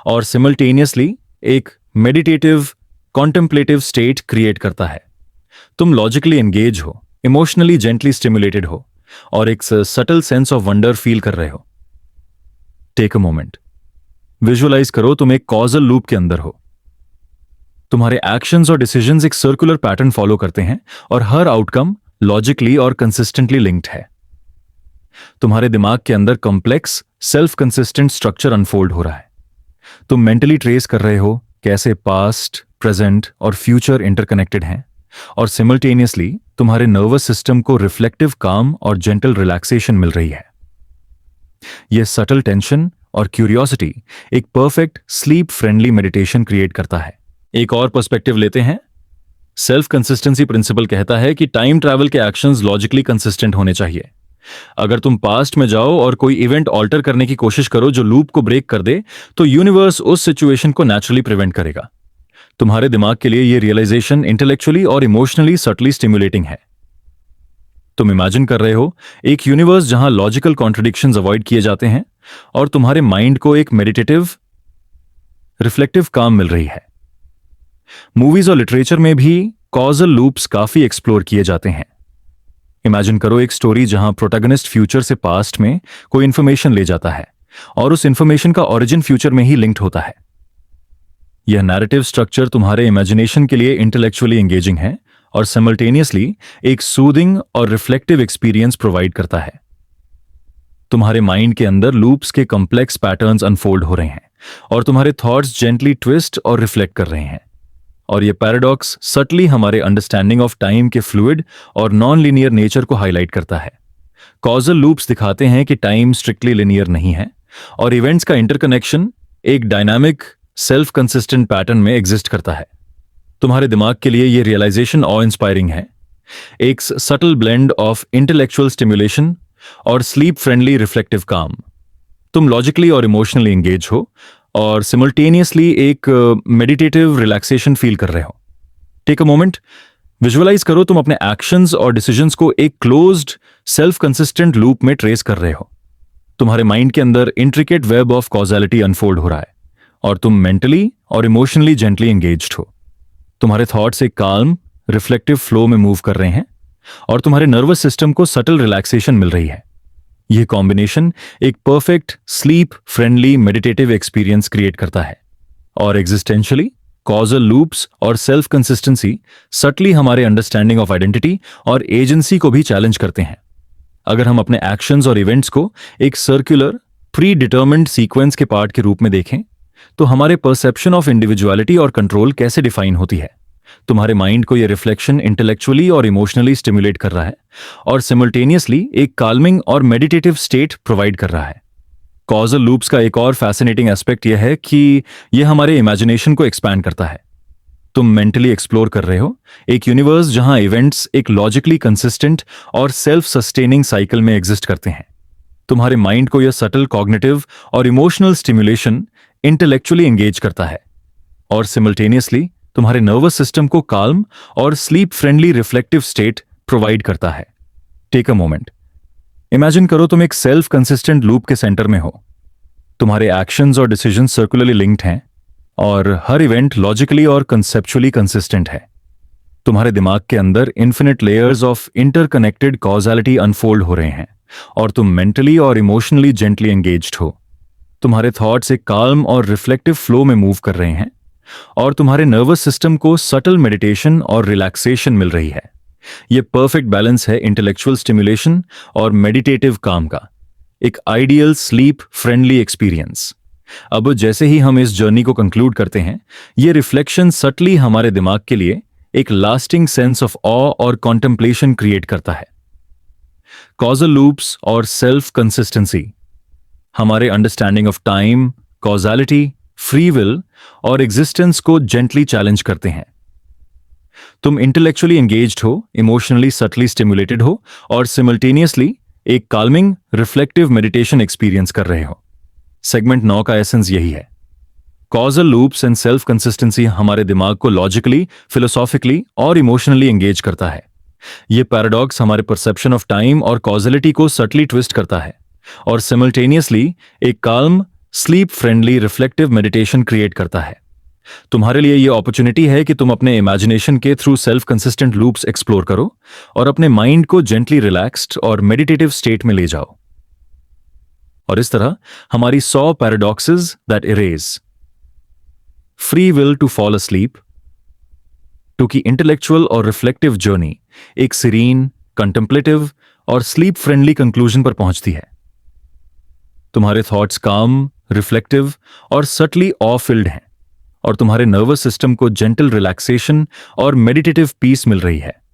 और सिमल्टेनियसली एक मेडिटेटिव कॉन्टेम्पलेटिव स्टेट क्रिएट करता है। तुम लॉजिकली एंगेज हो, इमोशनली जेंटली स्टिमुलेटेड हो और एक subtle sense of wonder feel कर रहे हो। टेक अ मोमेंट, विजुअलाइज करो तुम एक कॉजल लूप के अंदर हो। तुम्हारे एक्शंस और डिसीजंस एक सर्कुलर पैटर्न फॉलो करते हैं और हर आउटकम लॉजिकली और कंसिस्टेंटली लिंक्ड है। तुम्हारे दिमाग के अंदर complex self consistent structure unfold हो रहा है। तुम मेंटली ट्रेस कर रहे हो कैसे पास्ट, प्रेजेंट और फ्यूचर इंटरकनेक्टेड हैं, और सिमल्टेनियसली तुम्हारे नर्वस सिस्टम को रिफ्लेक्टिव काम और जेंटल रिलैक्सेशन मिल रही है। यह सटल टेंशन और क्यूरियोसिटी एक perfect sleep friendly meditation create करता है। एक और पर्सपेक्टिव लेते हैं। सेल्फ कंसिस्टेंसी प्रिंसिपल कहता है कि टाइम ट्रैवल के एक्शंस लॉजिकली कंसिस्टेंट होने चाहिए। अगर तुम पास्ट में जाओ और कोई इवेंट ऑल्टर करने की कोशिश करो जो लूप को ब्रेक कर दे, तो यूनिवर्स उस सिचुएशन को नेचुरली प्रिवेंट करेगा। तुम्हारे दिमाग के लिए यह रियलाइजेशन इंटेलेक्चुअली और इमोशनली सटली स्टिमुलेटिंग है। तुम इमेजिन कर रहे हो एक यूनिवर्स जहां लॉजिकल कॉन्ट्रडिक्शंस अवॉइड किए जाते हैं और तुम्हारे माइंड को एक मेडिटेटिव रिफ्लेक्टिव काम मिल रही है। मूवीज और लिटरेचर में भी कॉजल लूप्स काफी एक्सप्लोर किए जाते हैं। इमेजिन करो एक स्टोरी जहां प्रोटैगनिस्ट फ्यूचर से पास्ट में कोई इंफॉर्मेशन ले जाता है और उस इंफॉर्मेशन का ओरिजिन फ्यूचर में ही लिंक्ड होता है। यह नैरेटिव स्ट्रक्चर तुम्हारे इमेजिनेशन के लिए इंटेलेक्चुअली एंगेजिंग है और सिमल्टेनियसली एक सूदिंग और रिफ्लेक्टिव एक्सपीरियंस प्रोवाइड करता है। तुम्हारे माइंड के अंदर लूप्स के कॉम्प्लेक्स पैटर्न्स अनफोल्ड हो रहे हैं और तुम्हारे थॉट्स जेंटली ट्विस्ट और रिफ्लेक्ट कर रहे हैं। और यह पैराडॉक्स सटली हमारे अंडरस्टैंडिंग ऑफ टाइम के फ्लूइड और नॉन लीनियर नेचर को हाईलाइट करता है। कॉजल लूप्स दिखाते हैं कि टाइम स्ट्रिक्टली लिनियर नहीं है और इवेंट्स का इंटरकनेक्शन एक डायनामिक सेल्फ कंसिस्टेंट पैटर्न में एग्जिस्ट करता है। तुम्हारे दिमाग के लिए यह रियलाइजेशन ऑ इंस्पायरिंग है। एक subtle blend of intellectual stimulation और स्लीप फ्रेंडली रिफ्लेक्टिव काम। तुम लॉजिकली और इमोशनली एंगेज हो और सिमल्टेनियसली एक मेडिटेटिव रिलैक्सेशन फील कर रहे हो। टेक अ मोमेंट, विजुअलाइज करो तुम अपने एक्शंस और डिसीजंस को एक क्लोज्ड सेल्फ कंसिस्टेंट लूप में ट्रेस कर रहे हो। तुम्हारे माइंड के अंदर intricate web of causality unfold हो रहा है और तुम मेंटली और इमोशनली जेंटली एंगेज्ड हो। तुम्हारे थॉट्स एक काल्म रिफ्लेक्टिव फ्लो में मूव कर रहे हैं और तुम्हारे नर्वस सिस्टम को सटल रिलैक्सेशन मिल रही है। यह कॉम्बिनेशन एक perfect sleep friendly meditative experience create करता है। और एग्जिस्टेंशियली कॉजल लूप्स और सेल्फ कंसिस्टेंसी सटली हमारे अंडरस्टैंडिंग ऑफ आइडेंटिटी और एजेंसी को भी चैलेंज करते हैं। अगर हम अपने एक्शंस और इवेंट्स को एक सर्कुलर प्री डिटर्मिन्ड सीक्वेंस के पार्ट के रूप में देखें, तो हमारे परसेप्शन ऑफ इंडिविजुअलिटी और कंट्रोल कैसे डिफाइन होती है। तुम्हारे माइंड को यह रिफ्लेक्शन इंटेलेक्चुअली और इमोशनली स्टिमुलेट कर रहा है और सिमल्टेनियसली एक काल्मिंग और मेडिटेटिव स्टेट प्रोवाइड कर रहा है। कॉजल लूप्स का एक और फैसिनेटिंग एस्पेक्ट यह है कि यह हमारे इमेजिनेशन को एक्सपैंड करता है। तुम मेंटली एक्सप्लोर कर रहे हो एक यूनिवर्स जहां इवेंट्स एक लॉजिकली कंसिस्टेंट और सेल्फ सस्टेनिंग साइकिल में एग्जिस्ट करते हैं। तुम्हारे माइंड को यह सटल कॉग्निटिव और इमोशनल स्टिमुलेशन इंटेलेक्चुअली एंगेज करता है और सिमल्टेनियसली तुम्हारे नर्वस सिस्टम को काल्म और sleep friendly reflective state provide करता है। टेक अ मोमेंट, इमेजिन करो तुम एक सेल्फ कंसिस्टेंट लूप के सेंटर में हो। तुम्हारे एक्शंस और डिसीजंस सर्कुलरली लिंक्ड हैं और हर इवेंट लॉजिकली और कंसेप्चुअली कंसिस्टेंट है। तुम्हारे दिमाग के अंदर infinite layers of interconnected causality unfold हो रहे हैं और तुम मेंटली और इमोशनली जेंटली एंगेज्ड हो। तुम्हारे थॉट्स एक काल्म और रिफ्लेक्टिव फ्लो में मूव कर रहे हैं और तुम्हारे नर्वस सिस्टम को सटल मेडिटेशन और रिलैक्सेशन मिल रही है। यह परफेक्ट बैलेंस है इंटेलेक्चुअल स्टिमुलेशन और मेडिटेटिव काम का, एक आइडियल स्लीप फ्रेंडली एक्सपीरियंस। अब जैसे ही हम इस जर्नी को कंक्लूड करते हैं, यह रिफ्लेक्शन सटली हमारे दिमाग के लिए एक लास्टिंग सेंस ऑफ ऑ और कॉन्टेम्पलेशन क्रिएट करता है। कॉजल लूप्स और सेल्फ कंसिस्टेंसी हमारे understanding of time, causality, free will और एग्जिस्टेंस को जेंटली चैलेंज करते हैं। तुम इंटेलेक्चुअली एंगेज्ड हो, इमोशनली सटली स्टिमुलेटेड हो और सिमल्टेनियसली एक काल्मिंग रिफ्लेक्टिव मेडिटेशन एक्सपीरियंस कर रहे हो। सेगमेंट 9 का एसेंस यही है। Causal loops and self consistency हमारे दिमाग को लॉजिकली, फिलोसॉफिकली और इमोशनली एंगेज करता है। यह पैराडॉक्स हमारे परसेप्शन ऑफ टाइम और कॉजलिटी को सटली ट्विस्ट करता है और सिमल्टेनियसली एक calm sleep friendly reflective meditation create करता है। तुम्हारे लिए यह अपॉर्चुनिटी है कि तुम अपने इमेजिनेशन के through self consistent loops explore करो और अपने माइंड को जेंटली रिलैक्स्ड और मेडिटेटिव स्टेट में ले जाओ। और इस तरह हमारी 100 paradoxes that erase free will to fall asleep to की इंटेलेक्चुअल और रिफ्लेक्टिव जर्नी एक सीरीन, कंटेम्पलेटिव और स्लीप फ्रेंडली कंक्लूजन पर पहुंचती है। तुम्हारे थॉट्स काम, रिफ्लेक्टिव और सटली ऑ फिल्ड हैं और तुम्हारे नर्वस सिस्टम को जेंटल रिलैक्सेशन और मेडिटेटिव पीस मिल रही है।